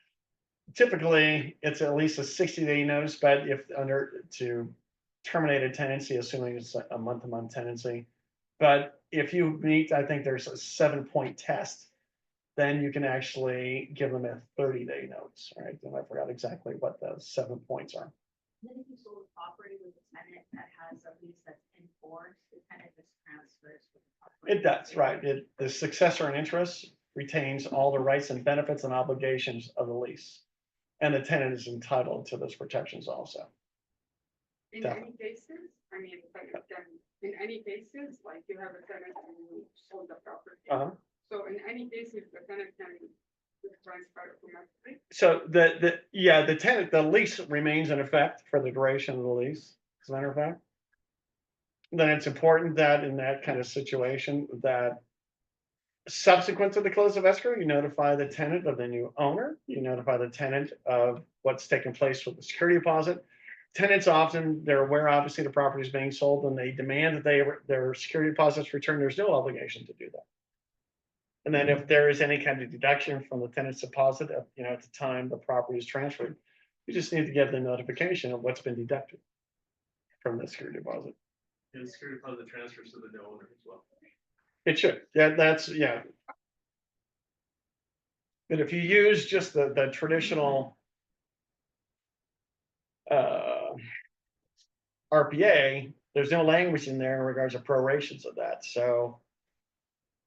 typically it's at least a 60-day notice, but if to terminate a tenancy, assuming it's a month-to-month tenancy. But if you meet, I think there's a 7-point test, then you can actually give them a 30-day notice, right? And I forgot exactly what those 7 points are. Then if you sold a property with a tenant that has a lease that's enforced, the tenant just transfers. with the property. It does, right? The successor in interest retains all the rights and benefits and obligations of the lease. And the tenant is entitled to those protections also. In Definitely. any cases, I mean, tenant can, in any cases, like you have a tenant and you sold the property. Uh-huh. So in any cases, the tenant can transfer automatically. So the tenant, the lease remains in effect for the duration of the lease, as a matter of fact. Then it's important that in that kind of situation that subsequent to the close of escrow, you notify the tenant of the new owner, you notify the tenant of what's taken place with the security deposit. Tenants often, they're aware, obviously, the property is being sold and they demand that their security deposits returned. There's no obligation to do that. And then if there is any kind of deduction from the tenant's deposit, at the time the property is transferred, you just need to get the notification of what's been deducted from the security deposit. And the security deposit transfers to the new owner as well. It should, yeah. But if you use just the traditional RPA, there's no language in there in regards to prorations of that, so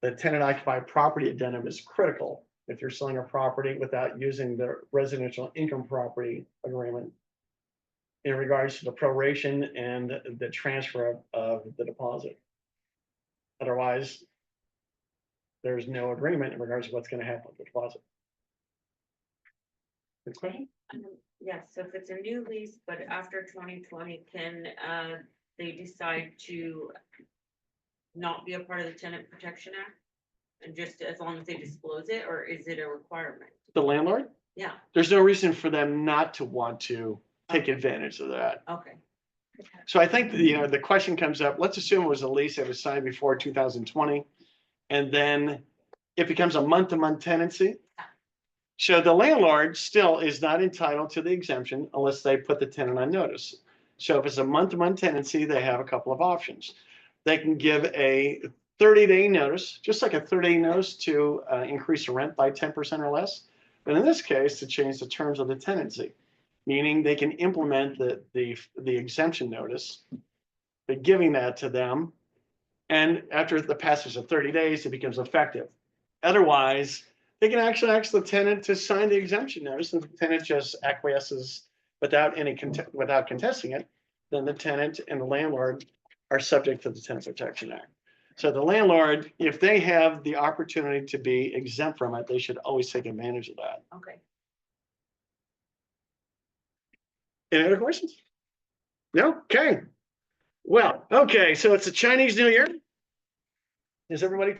the tenant occupied property addendum is critical if you're selling a property without using the residential income property agreement in regards to the proration and the transfer of the deposit. Otherwise, there's no agreement in regards to what's going to happen with the deposit. Good question? Yes, so if it's a new lease, but after 2020, can they decide to not be a part of the Tenant Protection Act? And just as long as they disclose it, or is it a requirement? The landlord? Yeah, There's no reason for them not to want to take advantage of that. okay. So I think, the question comes up, let's assume it was a lease that was signed before 2020, and then it becomes a month-to-month tenancy. So the landlord still is not entitled to the exemption unless they put the tenant on notice. So if it's a month-to-month tenancy, they have a couple of options. They can give a 30-day notice, just like a 30-day notice to increase the rent by 10% or less. But in this case, to change the terms of the tenancy, meaning they can implement the exemption notice, by giving that to them. And after the passage of 30 days, it becomes effective. Otherwise, they can actually ask the tenant to sign the exemption notice, and the tenant just acquiesces without without contesting it. Then the tenant and the landlord are subject to the Tenant Protection Act. So the landlord, if they have the opportunity to be exempt from it, they should always take advantage of that. Okay. Any other questions? No? Okay. Well, okay, so it's a Chinese New Year. Is everybody